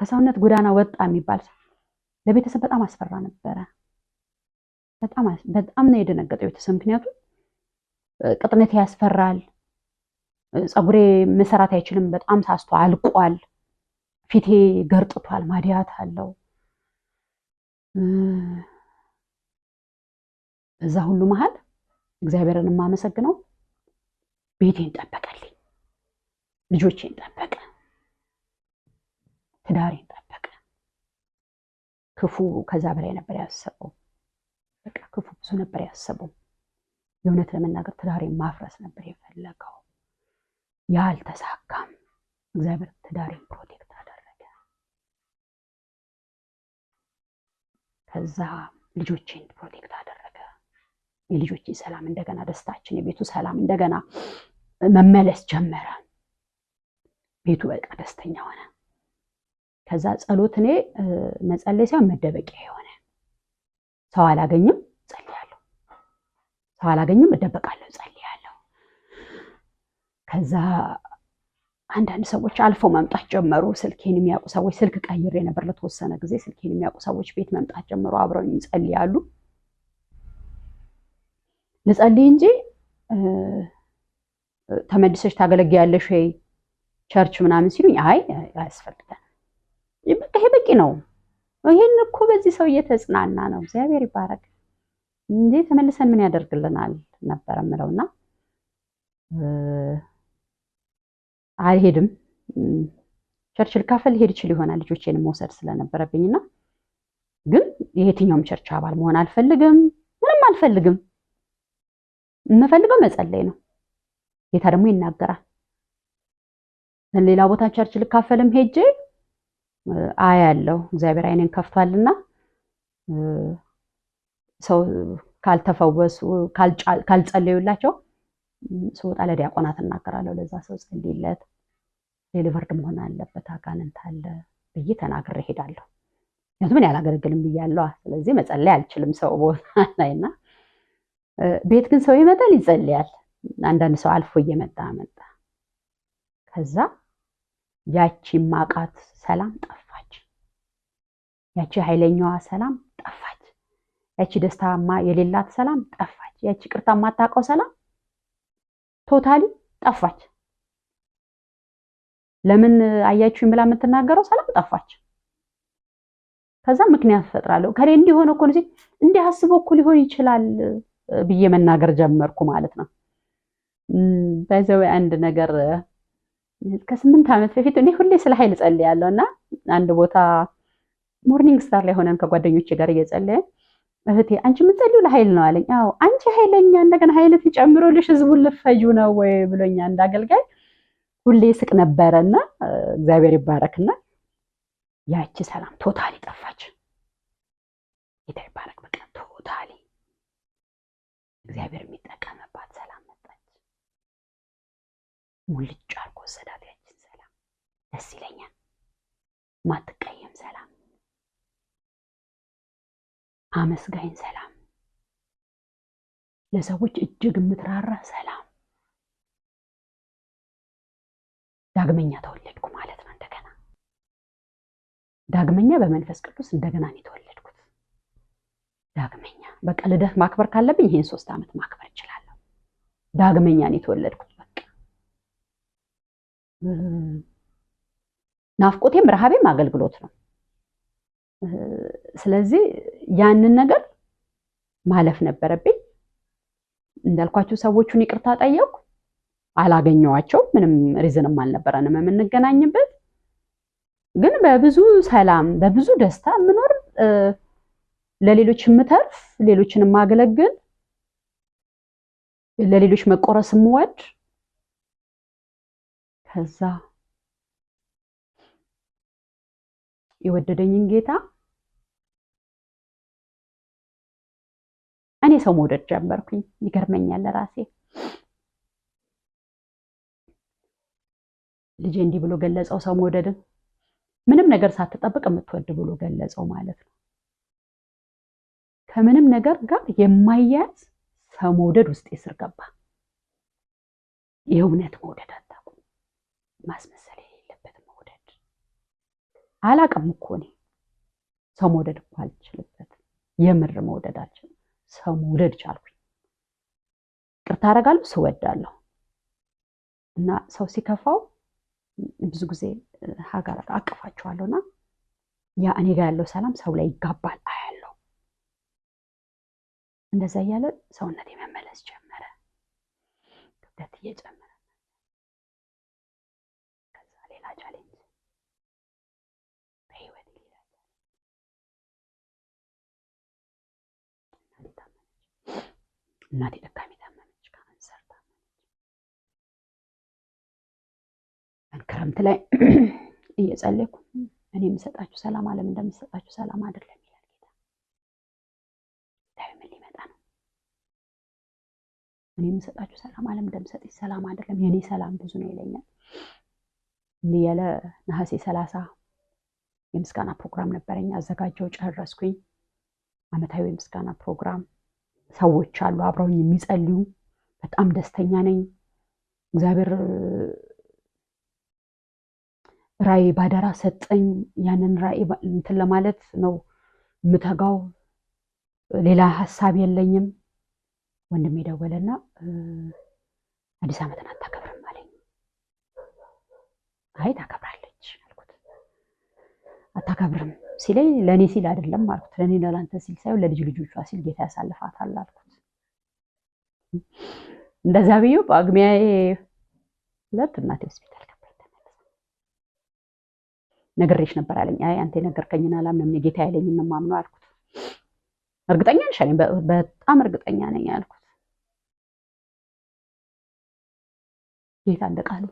Speaker 1: ከሰውነት ጎዳና ወጣ የሚባል ሰው ለቤተሰብ በጣም አስፈራ ነበረ። በጣም ነው የደነገጠው ቤተሰብ። ምክንያቱም ቅጥነቴ ያስፈራል፣ ፀጉሬ መሰራት አይችልም፣ በጣም ሳስቶ አልቋል፣ ፊቴ ገርጥቷል፣ ማዲያት አለው። እዛ ሁሉ መሃል እግዚአብሔርን የማመሰግነው ቤቴን ጠበቀልኝ፣ ልጆቼን ጠበቀ፣ ትዳሬን ጠበቀ። ክፉ ከዛ በላይ ነበር ያሰበው። በቃ ክፉ ብዙ ነበር ያሰበው። የእውነት ለመናገር ትዳሬን ማፍረስ ነበር የፈለገው። ያ አልተሳካም። እግዚአብሔር ትዳሬን ፕሮቴክት አደረገ። ከዛ ልጆቼን ፕሮቴክት አደረገ። የልጆቼ ሰላም እንደገና፣ ደስታችን፣ የቤቱ ሰላም እንደገና መመለስ ጀመረ። ቤቱ በቃ ደስተኛ ሆነ። ከዛ ጸሎት እኔ መጸለይ ሳይሆን መደበቂያ የሆነ ሰው አላገኝም፣ ጸልያለሁ። ሰው አላገኝም፣ እደበቃለሁ፣ ጸልያለሁ። ከዛ አንዳንድ ሰዎች አልፈው መምጣት ጀመሩ። ስልኬን የሚያውቁ ሰዎች ስልክ ቀይሬ ነበር ለተወሰነ ጊዜ። ስልኬን የሚያውቁ ሰዎች ቤት መምጣት ጀመሩ። አብረው ይጸልያሉ። ልጸልይ እንጂ ተመልሰሽ ታገለግያለሽ ወይ ቸርች ምናምን ሲሉኝ አይ አያስፈልገን፣ በቃ ይሄ በቂ ነው። ይሄን እኮ በዚህ ሰው እየተጽናና ነው፣ እግዚአብሔር ይባረክ እንዴ ተመልሰን ምን ያደርግልናል ነበር የምለውና አልሄድም። ቸርች ልካፈል ሄድ ይችል ይሆናል ልጆቼን መውሰድ ስለነበረብኝና ግን የየትኛውም ቸርች አባል መሆን አልፈልግም፣ ምንም አልፈልግም። የምፈልገው መጸለይ ነው። ጌታ ደግሞ ይናገራል። ሌላ ቦታ ቸርች ልካፈልም ሄጄ አያለው እግዚአብሔር አይኔን ከፍቷልና ሰው ካልተፈወሱ ካልጸለዩላቸው ስወጣ ለዲያቆናት እናገራለሁ። ለዛ ሰው ጸልይለት፣ ዴሊቨርድ መሆን አለበት፣ አጋንንት አለ ብዬ ተናግሬ እሄዳለሁ። ምክንያቱም እኔ አላገለግልም ብያለሁ። ስለዚህ መጸለይ አልችልም ሰው ቦታ ላይና ቤት ግን ሰው ይመጣል ይጸልያል። አንዳንድ ሰው አልፎ እየመጣ መጣ። ከዛ ያቺ ማቃት ሰላም ጠፋች። ያቺ ኃይለኛዋ ሰላም ጠፋች። ያቺ ደስታማ የሌላት ሰላም ጠፋች። ያቺ ቅርታ ማታውቀው ሰላም ቶታሊ ጠፋች። ለምን አያችሁኝ ብላ የምትናገረው ሰላም ጠፋች። ከዛ ምክንያት ፈጥራለሁ። ከሬ እንዲሆነ እኮ ነው እንዲህ አስቦ እኮ ሊሆን ይችላል ብዬ መናገር ጀመርኩ ማለት ነው። በዛው አንድ ነገር ከ8 ዓመት በፊት እኔ ሁሌ ስለ ኃይል ጸልያለሁ እና አንድ ቦታ ሞርኒንግ ስታር ላይ ሆነን ከጓደኞቼ ጋር እየጸለየን እህቴ አንቺ የምትጸልዩ ለኃይል ነው አለኝ። አዎ አንቺ ኃይለኛ እንደገና ኃይል ትጨምሮልሽ ህዝቡን ልፈጁ ነው ወይ ብሎኛ እንዳገልጋይ ሁሌ ስቅ ነበረና እግዚአብሔር ይባረክና ያቺ ሰላም ቶታሊ ጠፋች። ጌታ ይባረክ። በቃ ቶታሊ እግዚአብሔር የሚጠቀምባት ሰላም መጣች። ሙልጭ አድርጎ ወሰዳት ያችን ሰላም። ደስ ይለኛል። ማትቀየም ሰላም፣ አመስጋኝ ሰላም፣ ለሰዎች እጅግ የምትራራ ሰላም። ዳግመኛ ተወለድኩ ማለት ነው። እንደገና ዳግመኛ በመንፈስ ቅዱስ እንደገና ነው የተወለድኩት። ዳግመኛ በቃ ልደት ማክበር ካለብኝ ይሄን 3 ዓመት ማክበር እችላለሁ። ዳግመኛ ነው የተወለድኩት። በቃ ናፍቆቴም ረሃቤም አገልግሎት ነው። ስለዚህ ያንን ነገር ማለፍ ነበረብኝ። እንዳልኳችሁ ሰዎቹን ይቅርታ ጠየቁ፣ አላገኘዋቸው። ምንም ሪዝንም አልነበረንም የምንገናኝበት። ግን በብዙ ሰላም በብዙ ደስታ የምኖር ለሌሎች የምተርፍ ሌሎችን የማገለግል ለሌሎች መቆረስ የምወድ ከዛ የወደደኝን ጌታ እኔ ሰው መውደድ ጀመርኩኝ። ይገርመኛል ለራሴ። ልጄ እንዲህ ብሎ ገለጸው ሰው መውደድን ምንም ነገር ሳትጠብቅ የምትወድ ብሎ ገለጸው ማለት ነው። ከምንም ነገር ጋር የማያዝ ሰው መውደድ ውስጥ ይስር ገባ። የእውነት መውደድ አታውቁም፣ ማስመሰል የሌለበት መውደድ። አላውቅም እኮ እኔ ሰው መውደድ እኮ አልችልበት፣ የምር መውደድ አልችልም። ሰው መውደድ ቻልኩኝ። ቅርታ አደርጋለሁ፣ ሰው ወዳለሁ እና ሰው ሲከፋው ብዙ ጊዜ ሀገር አቅፋቸዋለሁና ያ እኔ ጋር ያለው ሰላም ሰው ላይ ይጋባል አያለው። እንደዛ እያለ ሰውነቴ መመለስ ጀመረ፣ ክብደት እየጨመረ። ከዛ ሌላ ቻሌንጅ በህይወት ሌላ እናቴ ደካሚ ታመመች፣ ካንሰር ታመመች። ክረምት ላይ እየጸለይኩ እኔ የምሰጣችሁ ሰላም ዓለም እንደምሰጣችሁ ሰላም አይደለም ይላል ጌታ። ምን ሊመጣ ነው? እኔ የምሰጣችሁ ሰላም ዓለም እንደምሰጥሽ ሰላም አይደለም፣ የኔ ሰላም ብዙ ነው ይለኛል። እንዲህ ያለ ነሐሴ 30 የምስጋና ፕሮግራም ነበረኝ፣ አዘጋጀው ጨረስኩኝ። ዓመታዊ የምስጋና ፕሮግራም ሰዎች አሉ አብረውኝ የሚጸልዩ። በጣም ደስተኛ ነኝ። እግዚአብሔር ራእይ ባደራ ሰጠኝ። ያንን ራእይ እንትን ለማለት ነው የምተጋው። ሌላ ሐሳብ የለኝም። ወንድሜ ደወለና አዲስ ዓመትን አታከብርም አለኝ። አይ ታከብራለች አልኩት። አታከብርም ሲለኝ ለኔ ሲል አይደለም አልኩት። ለኔ ለላንተ ሲል ሳይሆን ለልጅ ልጆቿ ሲል ጌታ ያሳልፋታል አልኩት። እንደዛ ብዬ ጳጉሜ 2 እናቴ ሆስፒታል ገባች። ነግሬሽ ነበር አለኝ። አይ አንተ የነገርከኝን አላምንም፣ እኔ ጌታ ያለኝን ነው የማምነው አልኩት። እርግጠኛ ነሽ አለኝ። በጣም እርግጠኛ ነኝ አልኩት። ጌታ እንደ ቃሉ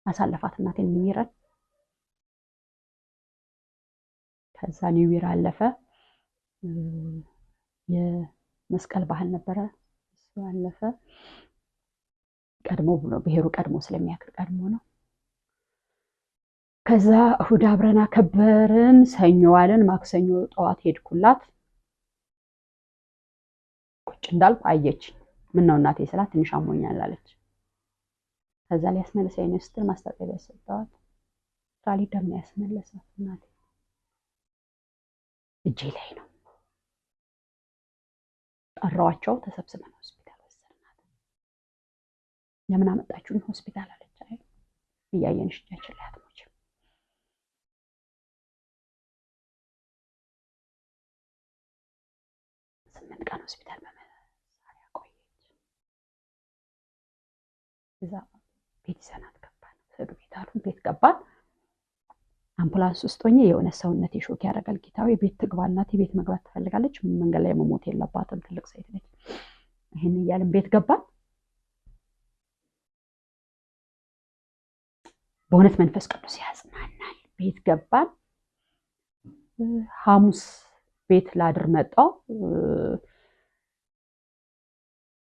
Speaker 1: አሳለፋት እናቴን ኒው ይር። ከዛ ኒው ይር አለፈ። የመስቀል ባህል ነበረ፣ እሱ አለፈ። ቀድሞ ነው ብሔሩ ቀድሞ ስለሚያክል ቀድሞ ነው። ከዛ እሁድ አብረን አከበርን። ሰኞ ዋልን። ማክሰኞ ጠዋት ሄድኩላት። ቁጭ እንዳልኩ አየች። ምን ነው እናቴ ስላት ትንሽ አሞኛል አለች። ከዛ ሊያስመለሰኝ ነው ስትል ማስታጠቢያ ሰጠዋት። ራሊ ደም ያስመለሳት እናቴ እጄ ላይ ነው። ጠራዋቸው። ተሰብስበን ሆስፒታል ወሰድናት። ለምን አመጣችሁኝ ሆስፒታል አለች። አይ እያየንሽ እጃችን ላይ አትሞችም። ስምንት ቀን ሆስፒታል በመሳሪያ ቆየች። እዛ ቤት ይዘናት ገባን። ፍግ ቤት አሉ። ቤት ገባን። አምቡላንስ ውስጥ ሆኜ የሆነ ሰውነት ሾክ ያደርጋል። ጌታዊ ቤት ትግባ እናቴ ቤት መግባት ትፈልጋለች። መንገድ ላይ መሞት የለባትም ትልቅ ሴት ነች። ይሄን እያልን ቤት ገባን። በእውነት መንፈስ ቅዱስ ያጽናናል። ቤት ገባን። ሐሙስ ቤት ላድር መጣው።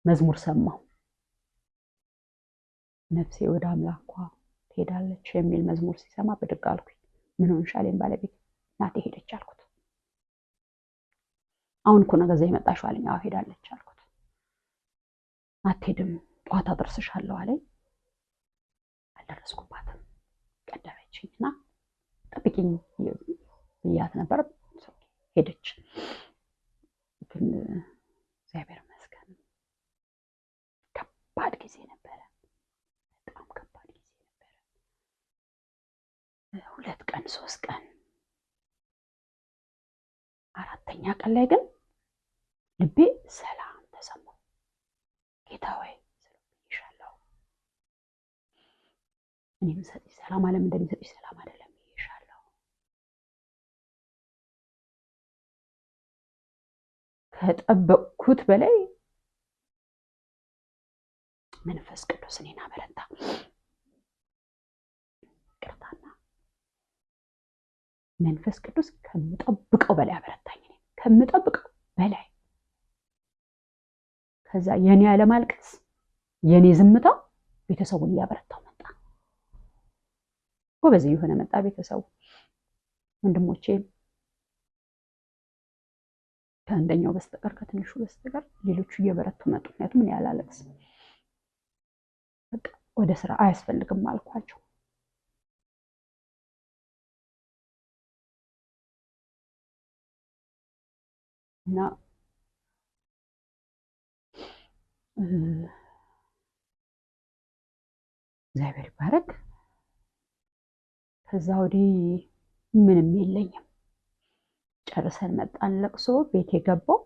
Speaker 1: መዝሙር ሰማው። ነፍሴ ወደ አምላኳ ትሄዳለች የሚል መዝሙር ሲሰማ ብድግ አልኩኝ። ምን ሆንሻለኝ ባለቤት? እናቴ ሄደች አልኩት። አሁን እኮ ነው ገዛ የመጣሽው አለኝ። አዎ ሄዳለች አልኩት። አትሄድም ጠዋት አደርስሻለሁ አለኝ። አልደረስኩባትም። ቀደመችኝና ጠብቂኝ ብያት ነበር። ሄደች። ግን እግዚአብሔር ይመስገን ከባድ ጊዜ ነበረ። በጣም ከባድ ጊዜ ነበረ። 2 ቀን 3 ቀን 4ኛ ቀን ላይ ግን ልቤ ሰላም ተሰማው። ጌታ ሆይ ስለምይሻለሁ፣ እኔ የምሰጥሽ ሰላም ዓለም እንደሚሰጥሽ ሰላም አይደለም ይሻለሁ። ከጠበቅኩት በላይ መንፈስ ቅዱስ እኔን አበረታ። ቅርታና መንፈስ ቅዱስ ከምጠብቀው በላይ አበረታኝ። ከምጠብቀው በላይ ከዛ የኔ አለማልቀስ የኔ ዝምታ ቤተሰቡን እያበረታው መጣ። ጎበዝ የሆነ መጣ ቤተሰቡ። ወንድሞቼ ከአንደኛው በስተቀር ከትንሹ በስተቀር ሌሎቹ እየበረቱ መጡ። ምክንያቱም እኔ አላለቅስም። በቃ ወደ ስራ አያስፈልግም አልኳቸው። እና እግዚአብሔር ይባረክ። ከዛ ወዲህ ምንም የለኝም። ጨርሰን መጣን ለቅሶ ቤት የገባው።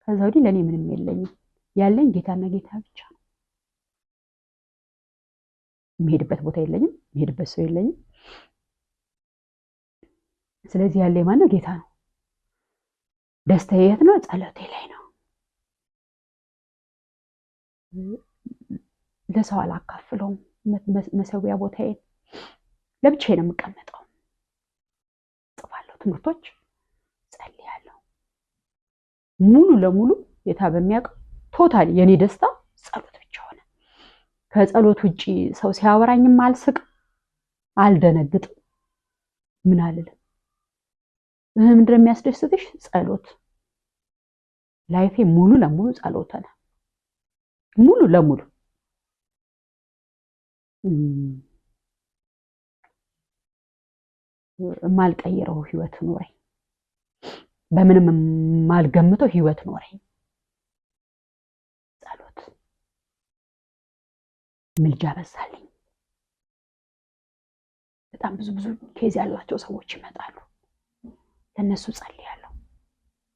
Speaker 1: ከዛ ወዲህ ለኔ ምንም የለኝም። ያለኝ ጌታና ጌታ ብቻ ነው። የምሄድበት ቦታ የለኝም፣ የምሄድበት ሰው የለኝም። ስለዚህ ያለኝ ማነው? ጌታ ነው። ደስታዬ የት ነው? ጸሎቴ ላይ ነው። ለሰው አላካፍለውም። መሰዊያ ቦታዬን ለብቻዬ ነው የምቀመጠው። ጽፋለሁ፣ ትምህርቶች ጸልያለሁ። ሙሉ ለሙሉ ጌታ በሚያውቀው ቶታሊ የኔ ደስታ ጸሎት ብቻ ሆነ። ከጸሎት ውጪ ሰው ሲያወራኝም አልስቅም፣ አልደነግጥም፣ ምን አልልም። ምንድነው የሚያስደስትሽ? ጸሎት። ላይፌ ሙሉ ለሙሉ ጸሎት ነው። ሙሉ ለሙሉ የማልቀይረው ህይወት ኖረኝ፣ በምንም የማልገምተው ህይወት ኖረኝ። ጸሎት፣ ምልጃ በዛልኝ። በጣም ብዙ ኬዝ ያላቸው ሰዎች ይመጣሉ። ለነሱ ጸልያለሁ።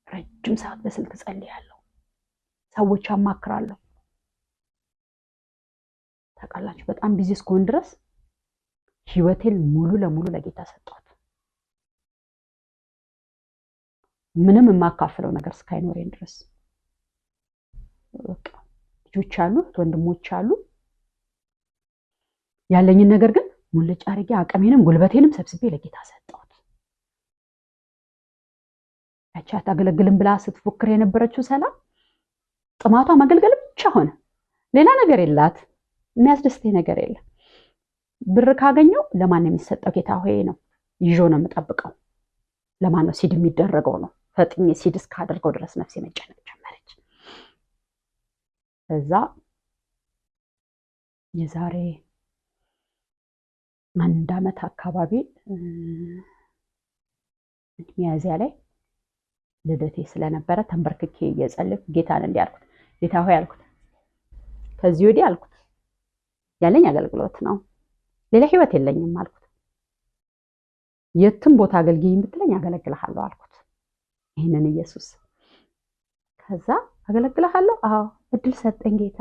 Speaker 1: ረጅም ሰዓት በስልክ ጸልያለሁ። ሰዎች አማክራለሁ። ታውቃላችሁ፣ በጣም ቢዚ እስከሆን ድረስ ህይወቴን ሙሉ ለሙሉ ለጌታ ሰጠሁት። ምንም የማካፍለው ነገር እስካይኖረኝ ድረስ በቃ ልጆች አሉ፣ ወንድሞች አሉ። ያለኝን ነገር ግን ሙልጭ አድርጌ አቅሜንም ጉልበቴንም ሰብስቤ ለጌታ ሰጠሁት። ያቺ አታገለግልም ብላ ስትፎክር የነበረችው ሰላም ጥማቷ ማገልገል ብቻ ሆነ። ሌላ ነገር የላት፣ የሚያስደስተኝ ነገር የለም። ብር ካገኘው ለማን ነው የሚሰጠው? ጌታ ሆይ ነው ይዞ ነው የምጠብቀው። ለማን ነው ሲድ የሚደረገው ነው። ፈጥኜ ሲድ እስካደርገው ድረስ ነፍሴ መጨነቅ ጀመረች። እዛ የዛሬ 1 ዓመት አካባቢ ሚያዝያ ላይ ልደቴ ስለነበረ ተንበርክኬ እየጸለይኩ ጌታን እንዲህ አልኩት፣ ጌታ ሆይ አልኩት፣ ከዚህ ወዲህ አልኩት ያለኝ አገልግሎት ነው፣ ሌላ ህይወት የለኝም አልኩት። የትም ቦታ አገልግይኝ ብትለኝ አገለግልሃለሁ አልኩት። ይሄንን ኢየሱስ ከዛ አገለግልሃለሁ። አዎ እድል ሰጠኝ ጌታ።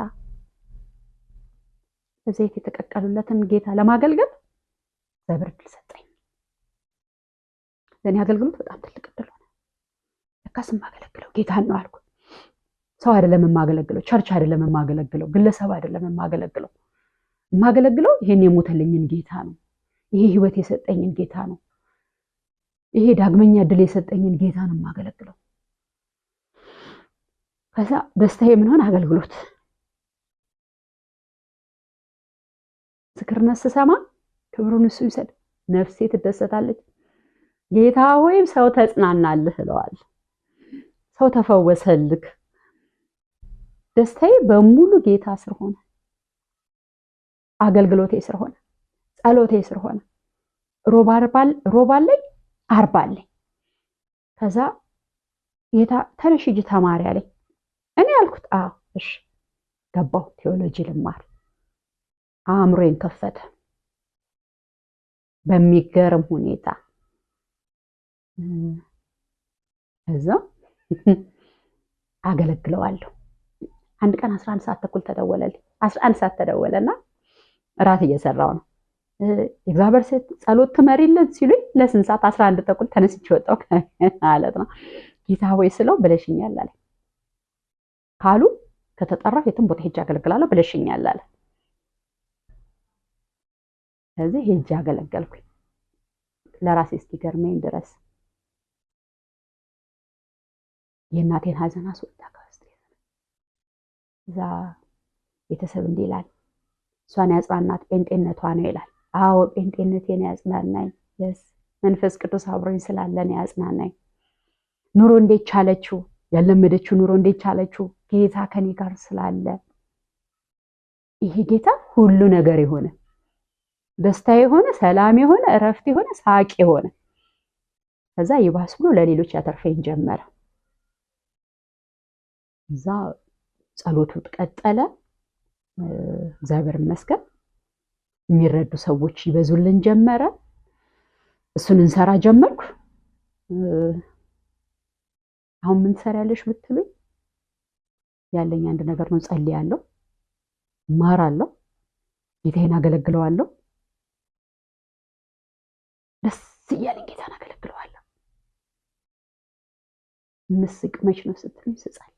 Speaker 1: በዘይት የተቀቀሉለትን ጌታ ለማገልገል እግዚአብሔር እድል ሰጠኝ። ለኔ አገልግሎት በጣም ትልቅ እድል ሆነ። ለካስ የማገለግለው ጌታን ነው አልኩት። ሰው አይደለም የማገለግለው፣ ቸርች አይደለም የማገለግለው፣ ግለሰብ አይደለም የማገለግለው። የማገለግለው ይሄን የሞተልኝን ጌታ ነው። ይሄ ህይወት የሰጠኝን ጌታ ነው። ይሄ ዳግመኛ እድል የሰጠኝን ጌታ ነው የማገለግለው። ከዛ ደስታዬ ምን ሆነ? አገልግሎት። ምስክርነት ስሰማ ክብሩን እሱ ይሰድ፣ ነፍሴ ትደሰታለች። ጌታ ሆይም ሰው ተጽናናልህ እለዋለሁ። ሰው ተፈወሰልክ። ደስታዬ በሙሉ ጌታ ስር ሆነ፣ አገልግሎቴ ስር ሆነ፣ ጸሎቴ ስር ሆነ። ሮብ አለኝ፣ ዓርብ አለኝ። ከዛ ጌታ ተነሽ ሂጂ ተማሪ አለኝ። እኔ አልኩት አዎ እሺ። ገባሁ ቴዎሎጂ ልማር። አእምሮዬን ከፈተ በሚገርም ሁኔታ። እዛ አገለግለዋለሁ። አንድ ቀን 11 ሰዓት ተኩል ተደወለልኝ። 11 ሰዓት ተደወለና እራት እየሰራው ነው። የእግዚአብሔር ሴት ጸሎት ትመሪልን ሲሉኝ ለስንት ሰዓት? 11 ተኩል ተነስቼ ወጣሁ ማለት ነው። ጌታ ሆይ ስለው ብለሽኛል አለ። ካሉ ከተጠራሁ የትም ቦታ ሄጄ አገለግላለሁ ብለሽኛል አለ። ስለዚህ ሄጄ አገለገልኩኝ ለራሴ እስኪገርመኝ ድረስ። የእናቴን ሐዘን አስወጣ ከውስጤ። እዛ ቤተሰብ እንዲህ ይላል፣ እሷን ያጽናናት ጴንጤነቷ ነው ይላል። አዎ ጴንጤነቴን ያጽናናኝ፣ መንፈስ ቅዱስ አብሮኝ ስላለ ነው ያጽናናኝ። ኑሮ እንዴት ቻለችው? ያለመደችው ኑሮ እንዴት ቻለችው? ጌታ ከኔ ጋር ስላለ። ይሄ ጌታ ሁሉ ነገር የሆነ ደስታ የሆነ ሰላም የሆነ እረፍት የሆነ ሳቅ የሆነ ከዛ ይባስ ብሎ ለሌሎች ያተርፈኝ ጀመረ። እዛ ጸሎቱ ቀጠለ። እግዚአብሔር ይመስገን የሚረዱ ሰዎች ይበዙልን ጀመረ። እሱን እንሰራ ጀመርኩ። አሁን ምን ትሰሪያለሽ ብትሉኝ ያለኝ አንድ ነገር ነው። ጸልያለሁ፣ እማራለሁ፣ ጌታዬን አገለግለዋለሁ። ደስ እያለኝ ጌታን አገለግለዋለሁ። ምስቅ መች ነው ስትሉኝ ስጸልይ፣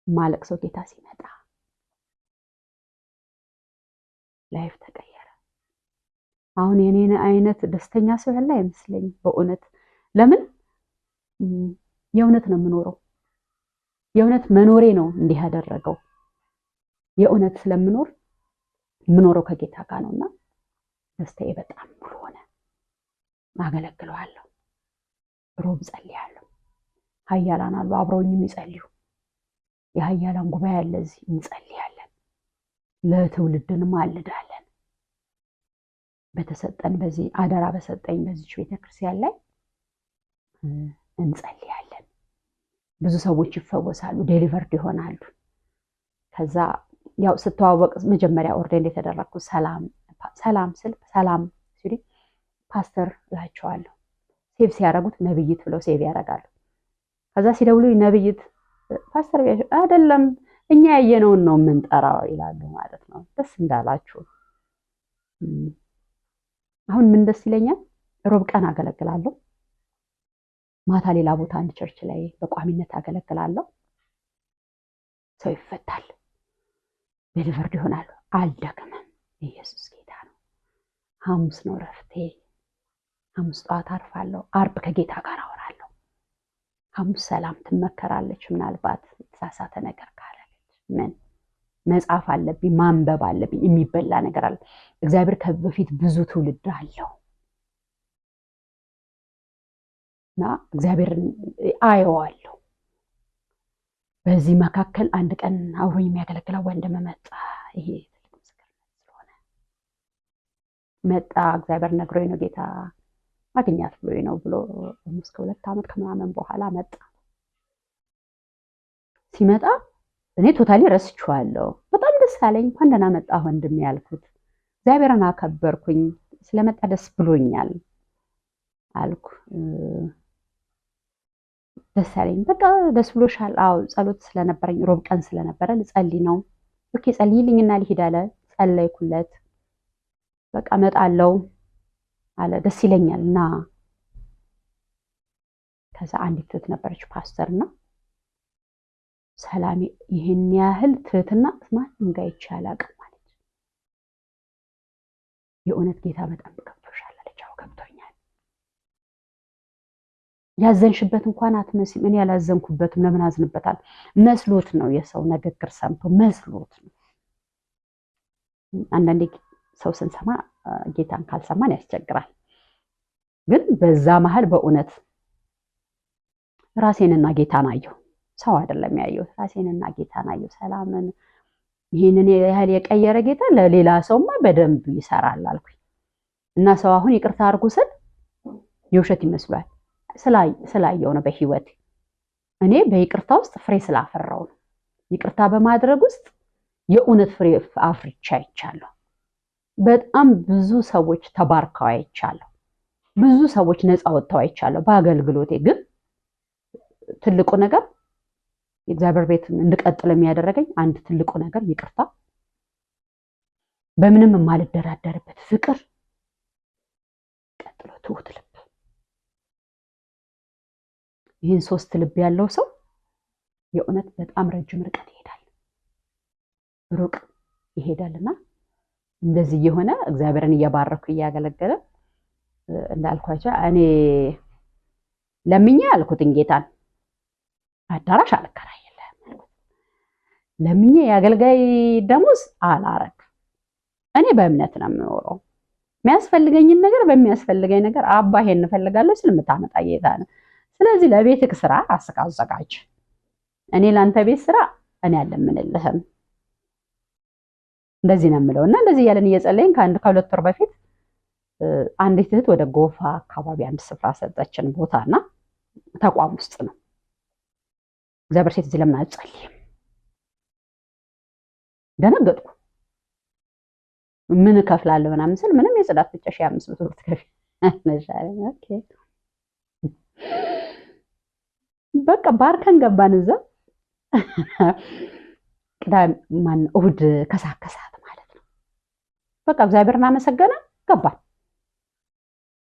Speaker 1: ማለቅሰው ጌታ ሲመጣ ላይፍ ተቀየረ። አሁን የኔን አይነት ደስተኛ ሰው ያለ አይመስለኝም በእውነት። ለምን? የእውነት ነው የምኖረው። የእውነት መኖሬ ነው እንዲህ ያደረገው። የእውነት ስለምኖር የምኖረው ከጌታ ጋር ነውና ደስታዬ በጣም ሙሉ ሆነ። አገለግለዋለሁ። ሮብ ጸልያለሁ። ኃያላን አሉ አብረውኝ የሚጸልዩ። የኃያላን ጉባኤ አለ እዚህ እንጸልያለን። ለትውልድ እንማልዳለን። በተሰጠን በዚህ አደራ በሰጠኝ በዚች ቤተክርስቲያን ላይ እንጸልያለን። ብዙ ሰዎች ይፈወሳሉ፣ ዴሊቨርድ ይሆናሉ። ከዛ ያው ስተዋወቅ መጀመሪያ ኦርዴን የተደረግኩት ሰላም ስል ሰላም ሲሉ ፓስተር እላቸዋለሁ። ሴቭ ሲያደርጉት ነብይት ብለው ሴቭ ያደርጋሉ። ከዛ ሲደውሉ ነብይት ፓስተር አይደለም እኛ ያየነውን ነው የምንጠራው ይላሉ ማለት ነው። ደስ እንዳላችሁ። አሁን ምን ደስ ይለኛል፣ ሮብ ቀን አገለግላለሁ፣ ማታ ሌላ ቦታ አንድ ቸርች ላይ በቋሚነት አገለግላለሁ። ሰው ይፈታል፣ ዴሊቨርድ ይሆናሉ። አልደክምም። ኢየሱስ ጌታ ነው። ሐሙስ ነው ረፍቴ። ሐሙስ ጠዋት አርፋለሁ፣ አርብ ከጌታ ጋር አወራለሁ። ሐሙስ ሰላም ትመከራለች። ምናልባት የተሳሳተ ነገር ካለች ምን መጻፍ አለብኝ፣ ማንበብ አለብኝ፣ የሚበላ ነገር አለ። እግዚአብሔር ከበፊት ብዙ ትውልድ አለው እና እግዚአብሔርን አየዋለሁ። በዚህ መካከል አንድ ቀን አብሮኝ የሚያገለግለው ወንድም መጣ። ይሄ ትልቅ ምስክርነት ስለሆነ መጣ። እግዚአብሔር ነግሮኝ ነው ጌታ አግኛት ብሎኝ ነው ብሎ እስከ 2 ዓመት ከምናምን በኋላ መጣ። ሲመጣ እኔ ቶታሊ ረስቼዋለሁ። በጣም ደስ አለኝ። እንኳን ደህና መጣ ወንድም ያልኩት፣ እግዚአብሔርን አከበርኩኝ። ስለመጣ ደስ ብሎኛል አልኩ። ደስ አለኝ። በቃ ደስ ብሎሻል? አዎ ጸሎት ስለነበረኝ ሮብ ቀን ስለነበረ ልጸልይ ነው። ኦኬ ጸልይልኝና ልሂድ አለ። ጸለይኩለት። በቃ እመጣለሁ አለ። ደስ ይለኛል እና ከዛ አንዲት እህት ነበረች ፓስተርና ሰላም ይሄን ያህል ትህትና ማንም ጋር ይቻል አቅም ማለት የእውነት ጌታ በጣም ገብቶሻል አለች። አዎ ገብቶኛል። ያዘንሽበት እንኳን አትመስም። እኔ ያላዘንኩበትም ለምን አዝንበታል? መስሎት ነው፣ የሰው ንግግር ሰምቶ መስሎት ነው። አንዳንዴ ሰው ስንሰማ ጌታን ካልሰማን ያስቸግራል። ግን በዛ መሀል በእውነት ራሴንና ጌታን አየሁ። ሰው አይደለም ያየው፣ ራሴንና ጌታን አየሁ። ሰላምን ይሄንን ያህል የቀየረ ጌታ ለሌላ ሰውማ በደንብ ይሰራል አልኩኝ እና ሰው አሁን ይቅርታ አድርጉ ስል የውሸት ይመስላል። ስላየው ነው በህይወት እኔ በይቅርታ ውስጥ ፍሬ ስላፈራው ነው። ይቅርታ በማድረግ ውስጥ የእውነት ፍሬ አፍርቻ አይቻለሁ። በጣም ብዙ ሰዎች ተባርከው አይቻለሁ። ብዙ ሰዎች ነፃ ወጥተው አይቻለሁ በአገልግሎቴ። ግን ትልቁ ነገር የእግዚአብሔር ቤት እንድቀጥል የሚያደርገኝ አንድ ትልቁ ነገር ይቅርታ፣ በምንም የማልደራደርበት ፍቅር፣ ቀጥሎ ትሁት ልብ። ይህን 3 ልብ ያለው ሰው የእውነት በጣም ረጅም ርቀት ይሄዳል፣ ሩቅ ይሄዳልና እንደዚህ የሆነ እግዚአብሔርን እየባረኩ እያገለገለ እንዳልኳቸው እኔ ለምኜ ያልኩትን ጌታን አዳራሽ አልከራየለም ለምኜ የአገልጋይ ደሞዝ አላረግ። እኔ በእምነት ነው የምኖረው። የሚያስፈልገኝን ነገር በሚያስፈልገኝ ነገር አባ ይሄን እንፈልጋለሁ ስለምታመጣ ጌታ ነው። ስለዚህ ለቤትክ ስራ አዘጋጅ፣ እኔ ላንተ ቤት ስራ እኔ አልለምንልህም። እንደዚህ ነው የምለው እና እንደዚህ ያለን እየጸለይን ከ1-2 ወር በፊት አንዲት እህት ወደ ጎፋ አካባቢ አንድ ስፍራ ሰጠችን ቦታና ተቋም ውስጥ ነው። እግዚአብሔር ሴት እዚህ ለምን አልጸልይም? ደነገጥኩ። ምን እከፍላለሁ ምናምን ስል ምንም የጽዳት ብቻ 1500 ብር ትከፍይ አለሻለኝ። ኦኬ በቃ ባርከን ገባን እዛ። ቅዳሜ እሑድ ከሳከሳት ማለት ነው። በቃ እግዚአብሔርን አመሰገነ ገባን።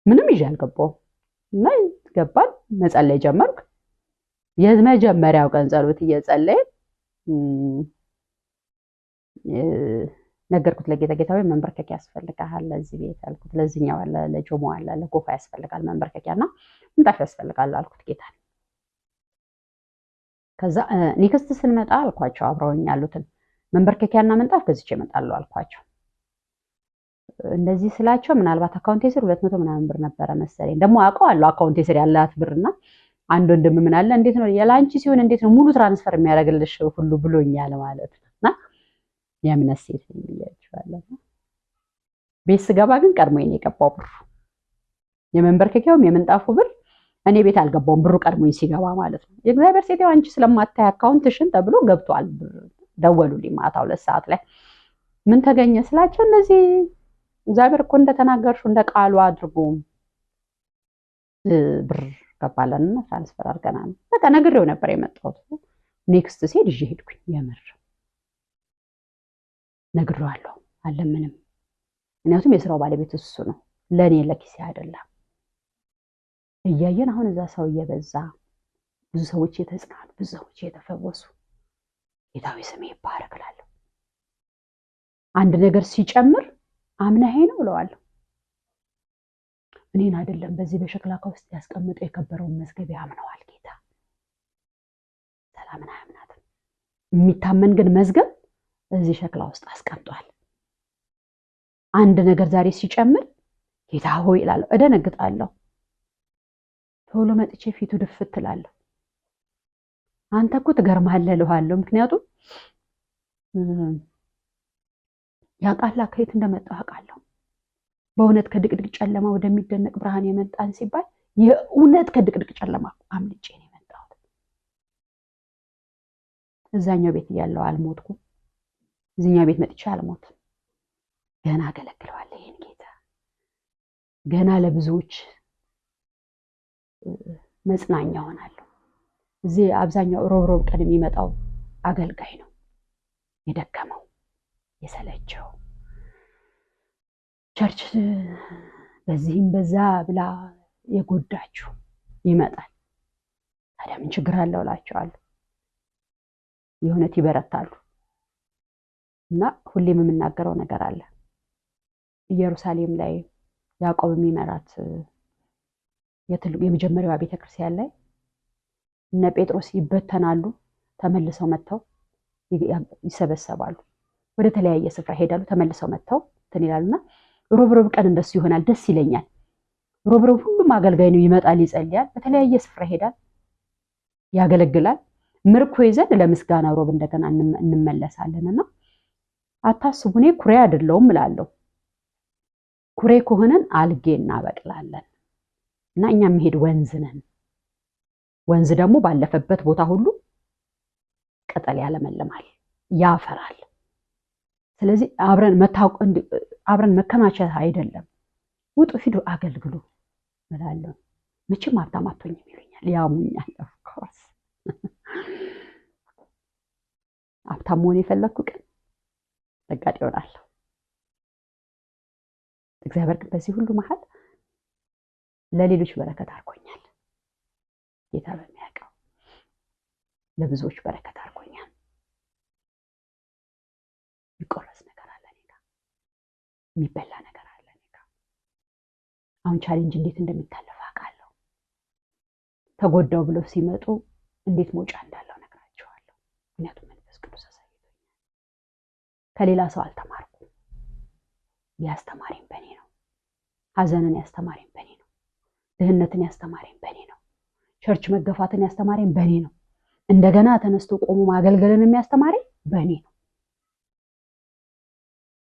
Speaker 1: ምንም ይዤ አልገባሁም እና ገባን። መጸለይ ጀመርኩ። የመጀመሪያው ቀን ጸሎት እየጸለይን ነገርኩት ለጌታ። ጌታዊ መንበርከኪያ ያስፈልጋል ለዚህ ቤት አልኩት። ለዚህኛው አለ፣ ለጆሞ አለ፣ ለጎፋ ያስፈልጋል መንበርከኪያና ምንጣፍ ያስፈልጋል አልኩት ጌታ። ከዛ ኔክስት ስንመጣ አልኳቸው አብረውኝ ያሉትን መንበርከኪያና ምንጣፍ ገዝቼ እመጣለሁ አልኳቸው። እንደዚህ ስላቸው ምናልባት አካውንቴ ስር 200 ምናምን ብር ነበረ መሰለኝ። ደግሞ አውቀዋለሁ አካውንቴ ስር ያላት ብርና አንድ ወንድም ምን አለ እንዴት ነው ያላንቺ ሲሆን እንዴት ነው ሙሉ ትራንስፈር የሚያደርግልሽ ሁሉ ብሎኛል ማለት ነውና የእምነት ሴት ነኝ ብያችኋለሁ። ቤት ስገባ ግን ቀድሞኝ ነው የገባው ብሩ። የመንበርከኪያውም የምንጣፉ ብር እኔ ቤት አልገባውም፣ ብሩ ቀድሞኝ ሲገባ ማለት ነው። የእግዚአብሔር ሴት አንቺ ስለማታይ አካውንትሽን ተብሎ ገብቷል። ደወሉልኝ ማታ 2 ሰዓት ላይ ምን ተገኘ ስላቸው እነዚህ እግዚአብሔር እኮ እንደተናገርሽው እንደ ቃሉ አድርጎ ብር ገባለንና ትራንስፈር አድርገናል። በቃ ነግሬው ነበር የመጣሁት። ኔክስት ሴድ ይዤ ሄድኩኝ። የምር ነግሬዋለሁ አለምንም። ምክንያቱም የስራው ባለቤት እሱ ነው፣ ለእኔ ለኪሴ አይደለም። እያየን አሁን እዛ ሰው እየበዛ ብዙ ሰዎች የተጽናኑ፣ ብዙ ሰዎች የተፈወሱ፣ ጌታዊ ስሜ ይባረክ እላለሁ። አንድ ነገር ሲጨምር አምናሄ ነው እለዋለሁ። እኔን አይደለም በዚህ በሸክላ ዕቃ ውስጥ ያስቀምጠው የከበረውን መዝገብ ያምነዋል ጌታ። ሰላምን አያምናትም። የሚታመን ግን መዝገብ እዚህ ሸክላ ውስጥ አስቀምጧል። አንድ ነገር ዛሬ ሲጨምር ጌታ ሆይ እላለሁ፣ እደነግጣለሁ። ቶሎ መጥቼ ፊቱ ድፍት እላለሁ። አንተ እኮ ትገርማለህ እለዋለሁ። ምክንያቱም ያውቃላ ከየት እንደመጣሁ አውቃለሁ። በእውነት ከድቅድቅ ጨለማ ወደሚደነቅ ብርሃን የመጣን ሲባል የእውነት ከድቅድቅ ጨለማ አምልጬ ነው የመጣሁት። እዛኛው ቤት እያለሁ አልሞትኩም፣ እዚህኛው ቤት መጥቼ አልሞትም። ገና አገለግለዋለሁ ይህን ጌታ። ገና ለብዙዎች መጽናኛ ሆናለሁ። እዚህ አብዛኛው ሮብ ቀን የሚመጣው አገልጋይ ነው የደከመው የሰለቸው። ቸርች በዚህም በዛ ብላ የጎዳችሁ ይመጣል። ታዲያ ምን ችግር አለው እላቸዋለሁ። የእውነት ይበረታሉ። እና ሁሌም የምናገረው ነገር አለ። ኢየሩሳሌም ላይ ያዕቆብ የሚመራት የመጀመሪያዋ ቤተክርስቲያን ላይ እነ ጴጥሮስ ይበተናሉ። ተመልሰው መጥተው ይሰበሰባሉ። ወደ ተለያየ ስፍራ ሄዳሉ። ተመልሰው መጥተው እንትን ይላሉና ሮብ ቀን እንደሱ ይሆናል። ደስ ይለኛል። ሮብ ሁሉም አገልጋይ ነው፣ ይመጣል፣ ይጸልያል፣ በተለያየ ስፍራ ሄዳል፣ ያገለግላል። ምርኮ ይዘን ለምስጋና ሮብ እንደገና እንመለሳለንና አታስቡ፣ እኔ ኩሬ አይደለሁም እላለሁ። ኩሬ ከሆነን አልጌ እናበቅላለን እና እኛ መሄድ ወንዝ ነን። ወንዝ ደግሞ ባለፈበት ቦታ ሁሉ ቅጠል ያለመልማል፣ ያፈራል። ስለዚህ አብረን መከማቸት አይደለም። ውጡ፣ ሂዱ፣ አገልግሉ እላለሁ። መቼም ሀብታም አትሆኝም ይሉኛል፣ ያሙኛል። ኦፍኮርስ ሀብታም መሆን የፈለግኩ ቀን ነጋዴ እሆናለሁ። እግዚአብሔር ግን በዚህ ሁሉ መሀል ለሌሎች በረከት አድርጎኛል። ጌታ በሚያውቀው ለብዙዎች በረከት አድርጎኛል። የሚቆረስ ነገር አለ እኔ ጋ፣ የሚበላ ነገር አለ እኔ ጋ። አሁን ቻሌንጅ እንዴት እንደሚታለፍ አውቃለሁ። ተጎዳው ብለው ሲመጡ እንዴት መውጫ እንዳለው ነግራቸዋለሁ። ምክንያቱም መንፈስ ቅዱስ አሳይቶኛል። ከሌላ ሰው አልተማርኩም። ያስተማረኝ በእኔ ነው። ሐዘንን ያስተማረኝ በእኔ ነው። ድህነትን ያስተማረኝ በእኔ ነው። ቸርች መገፋትን ያስተማረኝ በእኔ ነው። እንደገና ተነስቶ ቆሞ ማገልገልን የሚያስተማረኝ በእኔ ነው።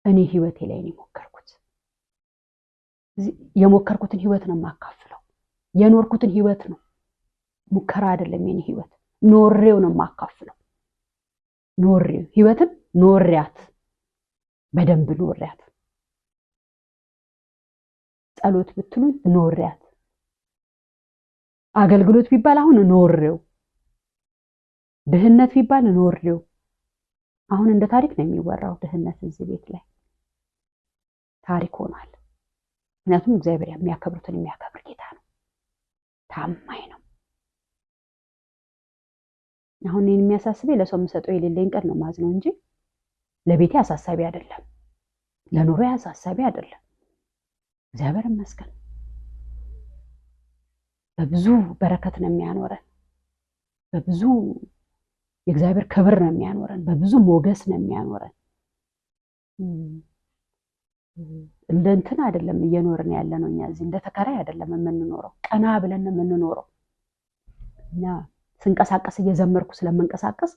Speaker 1: እኔ ህይወቴ ላይ ነው የሞከርኩትን ህይወት ነው የማካፍለው። የኖርኩትን ህይወት ነው፣ ሙከራ አይደለም የኔ ህይወት። ኖሬው ነው የማካፍለው። ኖሬው ህይወትን ኖሪያት፣ በደንብ ኖሪያት። ጸሎት ብትሉኝ ኖሪያት። አገልግሎት ቢባል አሁን ኖሬው፣ ድህነት ቢባል ኖሬው። አሁን እንደ ታሪክ ነው የሚወራው ድህነት እዚህ ቤት ላይ ታሪክ ሆኗል። ምክንያቱም እግዚአብሔር የሚያከብሩትን የሚያከብር ጌታ ነው፣ ታማኝ ነው። አሁን እኔን የሚያሳስበኝ ለሰው የምሰጠው የሌለኝ ቀን ነው ማዝነው እንጂ ለቤቴ አሳሳቢ አይደለም፣ ለኑሮ አሳሳቢ አይደለም። እግዚአብሔር ይመስገን በብዙ በረከት ነው የሚያኖረን፣ በብዙ የእግዚአብሔር ክብር ነው የሚያኖረን፣ በብዙ ሞገስ ነው የሚያኖረን። እንደ እንትን አይደለም እየኖርን ያለ ነው። እኛ እዚህ እንደ ተከራይ አይደለም የምንኖረው፣ ቀና ብለን ነው የምንኖረው። እኛ ስንቀሳቀስ እየዘመርኩ ስለምንቀሳቀስ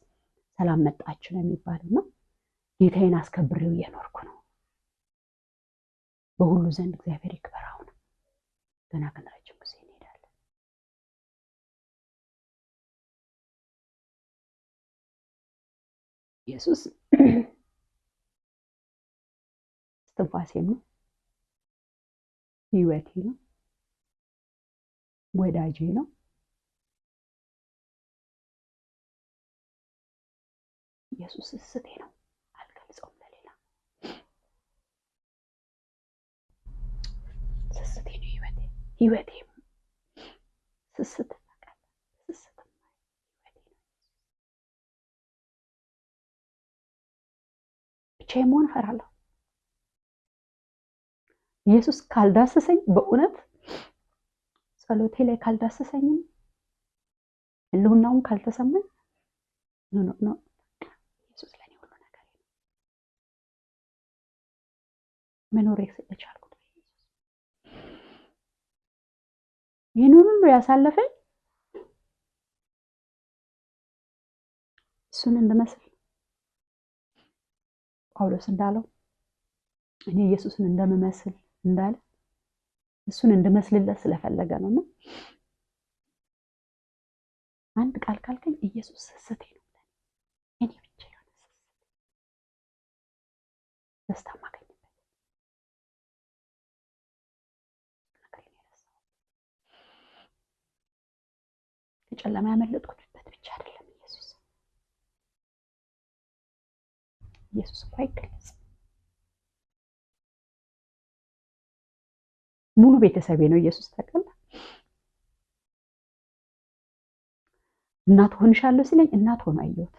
Speaker 1: ሰላም መጣች ነው የሚባለው። ጌታዬን አስከብሬው እየኖርኩ ነው። በሁሉ ዘንድ እግዚአብሔር ይክበር። አሁን ገና ረጅም ጊዜ እንሄዳለን። ኢየሱስ እስትንፋሴም ነው፣ ሕይወቴ ነው፣ ወዳጄ ነው። ኢየሱስ ስስቴ ነው፣ አልገልጸውም ለሌላ። ስስቴ ነው ሕይወቴ፣ ሕይወቴም ስስት ስስት ብቻዬን መሆን እፈራለሁ። ኢየሱስ ካልዳሰሰኝ፣ በእውነት ጸሎቴ ላይ ካልዳሰሰኝም፣ ህልውናውን ካልተሰማኝ ነው ኢየሱስ ለኔ ሁሉ ነገር ነው። መኖር የቻልኩት ይህን ሁሉ ያሳለፈኝ እሱን እንድመስል ጳውሎስ እንዳለው እኔ ኢየሱስን እንደምመስል እንዳለ እሱን እንድመስልለት ስለፈለገ ነውና አንድ ቃል ካልከኝ ኢየሱስ ስስቴ ነው። እኔ ብቻ ነው ደስታ ማገኝበት ከጨለማ ያመለጥኩበት ብቻ አይደለም። ኢየሱስ እኮ አይገለጽም። ሙሉ ቤተሰቤ ነው ኢየሱስ። ታውቃለህ፣ እናት ሆንሻለሁ ሲለኝ እናት ሆኖ አየሁት፣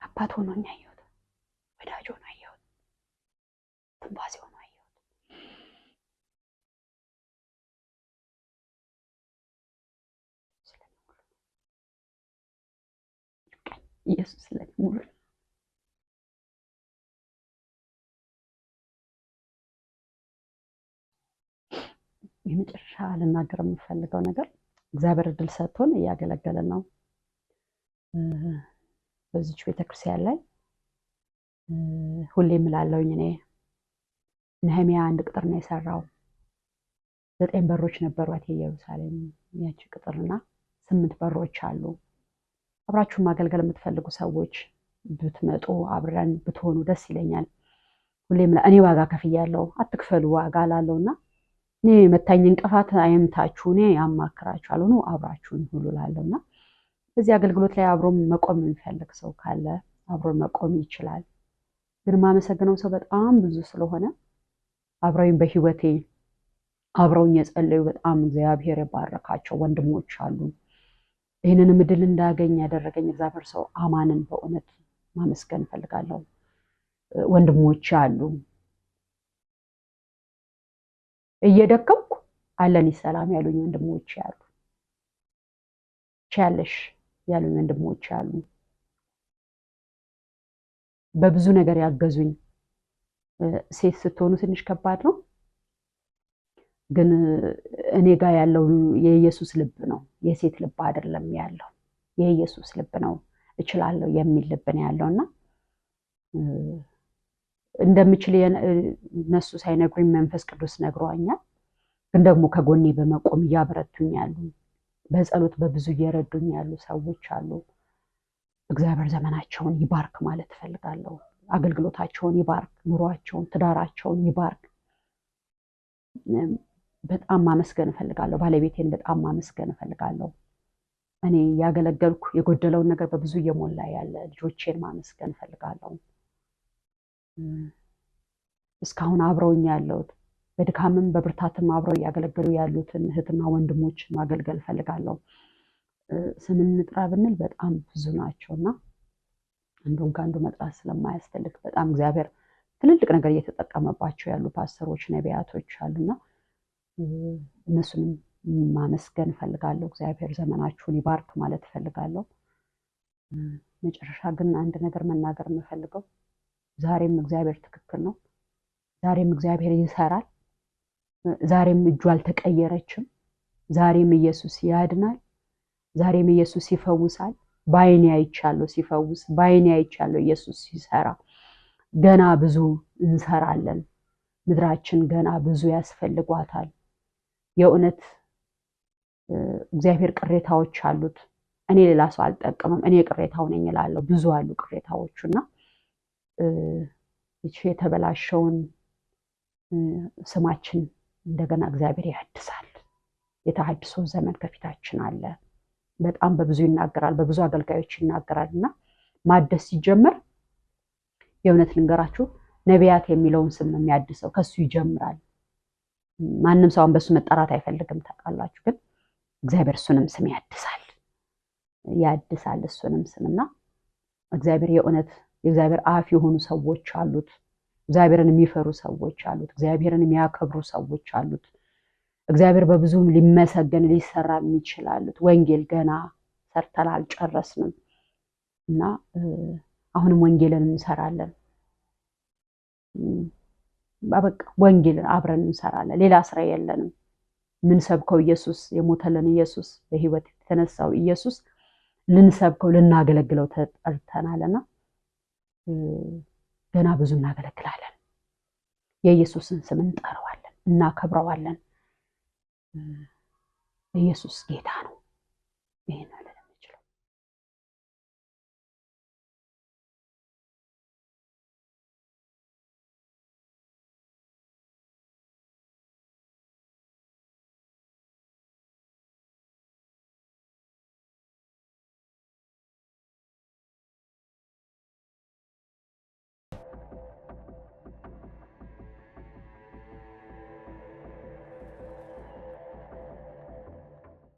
Speaker 1: አባት ሆኖኝ አየሁት፣ ወዳጅ ሆኖ አየሁት፣ ትንፋሴ ሆኖ አየሁት። ኢየሱስ ስለኔ ሙሉ ነው። የመጨረሻ ልናገር የምፈልገው ነገር እግዚአብሔር እድል ሰጥቶን እያገለገለን ነው። በዚች ቤተክርስቲያን ላይ ሁሌ እምላለሁኝ እኔ ነህምያ አንድ ቅጥር ነው የሰራው። 9 በሮች ነበሯት የኢየሩሳሌም ያቺ ቅጥርና 8 በሮች አሉ። አብራችሁ ማገልገል የምትፈልጉ ሰዎች ብትመጡ አብረን ብትሆኑ ደስ ይለኛል። ሁሌም እኔ ዋጋ ከፍያለሁ፣ አትክፈሉ ዋጋ ላለውና እኔ መታኝ እንቅፋት አይምታችሁ፣ እኔ ያማክራችኋለሁ፣ ነው አብራችሁን ሁሉ ላለውና በዚህ አገልግሎት ላይ አብሮ መቆም የሚፈልግ ሰው ካለ አብሮ መቆም ይችላል። ግን ማመሰግነው ሰው በጣም ብዙ ስለሆነ አብረውኝ በህይወቴ አብረውኝ የጸለዩ በጣም እግዚአብሔር የባረካቸው ወንድሞች አሉ። ይህንን እድል እንዳገኝ ያደረገኝ እግዚአብሔር ሰው አማንን በእውነት ማመስገን እፈልጋለሁ። ወንድሞች አሉ። እየደከምኩ አለኝ ሰላም ያሉኝ ወንድሞች አሉ። ቻለሽ ያሉኝ ወንድሞች አሉ። በብዙ ነገር ያገዙኝ። ሴት ስትሆኑ ትንሽ ከባድ ነው፣ ግን እኔ ጋር ያለው የኢየሱስ ልብ ነው። የሴት ልብ አይደለም ያለው፣ የኢየሱስ ልብ ነው። እችላለሁ የሚል ልብ ነው ያለውና እንደምችል እነሱ ሳይነግሩኝ መንፈስ ቅዱስ ነግሮኛል። ግን ደግሞ ከጎኔ በመቆም እያበረቱኝ ያሉ፣ በጸሎት በብዙ እየረዱኝ ያሉ ሰዎች አሉ። እግዚአብሔር ዘመናቸውን ይባርክ ማለት እፈልጋለሁ። አገልግሎታቸውን ይባርክ፣ ኑሯቸውን፣ ትዳራቸውን ይባርክ። በጣም ማመስገን እፈልጋለሁ። ባለቤቴን በጣም ማመስገን እፈልጋለሁ። እኔ ያገለገልኩ የጎደለውን ነገር በብዙ እየሞላ ያለ ልጆቼን ማመስገን እፈልጋለሁ። እስካሁን አብረውኝ ያለውት በድካምም በብርታትም አብረው እያገለገሉ ያሉትን እህትና ወንድሞች ማገልገል እፈልጋለሁ። ስምን እንጥራ ብንል በጣም ብዙ ናቸውና አንዱን ከአንዱ መጥራት ስለማያስፈልግ በጣም እግዚአብሔር ትልልቅ ነገር እየተጠቀመባቸው ያሉ ፓስተሮች፣ ነቢያቶች አሉና እነሱንም ማመስገን እፈልጋለሁ። እግዚአብሔር ዘመናችሁን ይባርክ ማለት እፈልጋለሁ። መጨረሻ ግን አንድ ነገር መናገር የምፈልገው ዛሬም እግዚአብሔር ትክክል ነው። ዛሬም እግዚአብሔር ይሰራል። ዛሬም እጁ አልተቀየረችም። ዛሬም ኢየሱስ ያድናል። ዛሬም ኢየሱስ ይፈውሳል። ባይኔ አይቻለሁ ሲፈውስ፣ ባይኔ አይቻለሁ ኢየሱስ ሲሰራ። ገና ብዙ እንሰራለን። ምድራችን ገና ብዙ ያስፈልጓታል። የእውነት እግዚአብሔር ቅሬታዎች አሉት። እኔ ሌላ ሰው አልጠቀምም፣ እኔ ቅሬታው ነኝ እላለሁ። ብዙ አሉ ቅሬታዎቹና ይቺ የተበላሸውን ስማችን እንደገና እግዚአብሔር ያድሳል። የተሐድሶ ዘመን ከፊታችን አለ። በጣም በብዙ ይናገራል፣ በብዙ አገልጋዮች ይናገራል እና ማደስ ሲጀመር የእውነት ልንገራችሁ ነቢያት የሚለውን ስም ነው የሚያድሰው። ከሱ ይጀምራል። ማንም ሰውን በሱ መጠራት አይፈልግም ታውቃላችሁ። ግን እግዚአብሔር እሱንም ስም ያድሳል እሱንም ስምና እግዚአብሔር የእውነት የእግዚአብሔር አፍ የሆኑ ሰዎች አሉት። እግዚአብሔርን የሚፈሩ ሰዎች አሉት። እግዚአብሔርን የሚያከብሩ ሰዎች አሉት። እግዚአብሔር በብዙም ሊመሰገን ሊሰራ የሚችላሉት። ወንጌል ገና ሰርተን አልጨረስንም እና አሁንም ወንጌልን እንሰራለን። በቃ ወንጌልን አብረን እንሰራለን። ሌላ ስራ የለንም። ምንሰብከው ኢየሱስ የሞተልን ኢየሱስ በህይወት የተነሳው ኢየሱስ ልንሰብከው ልናገለግለው ተጠርተናልና ገና ብዙ እናገለግላለን። የኢየሱስን ስም እንጠራዋለን፣ እናከብረዋለን። ኢየሱስ ጌታ ነው። ይሄን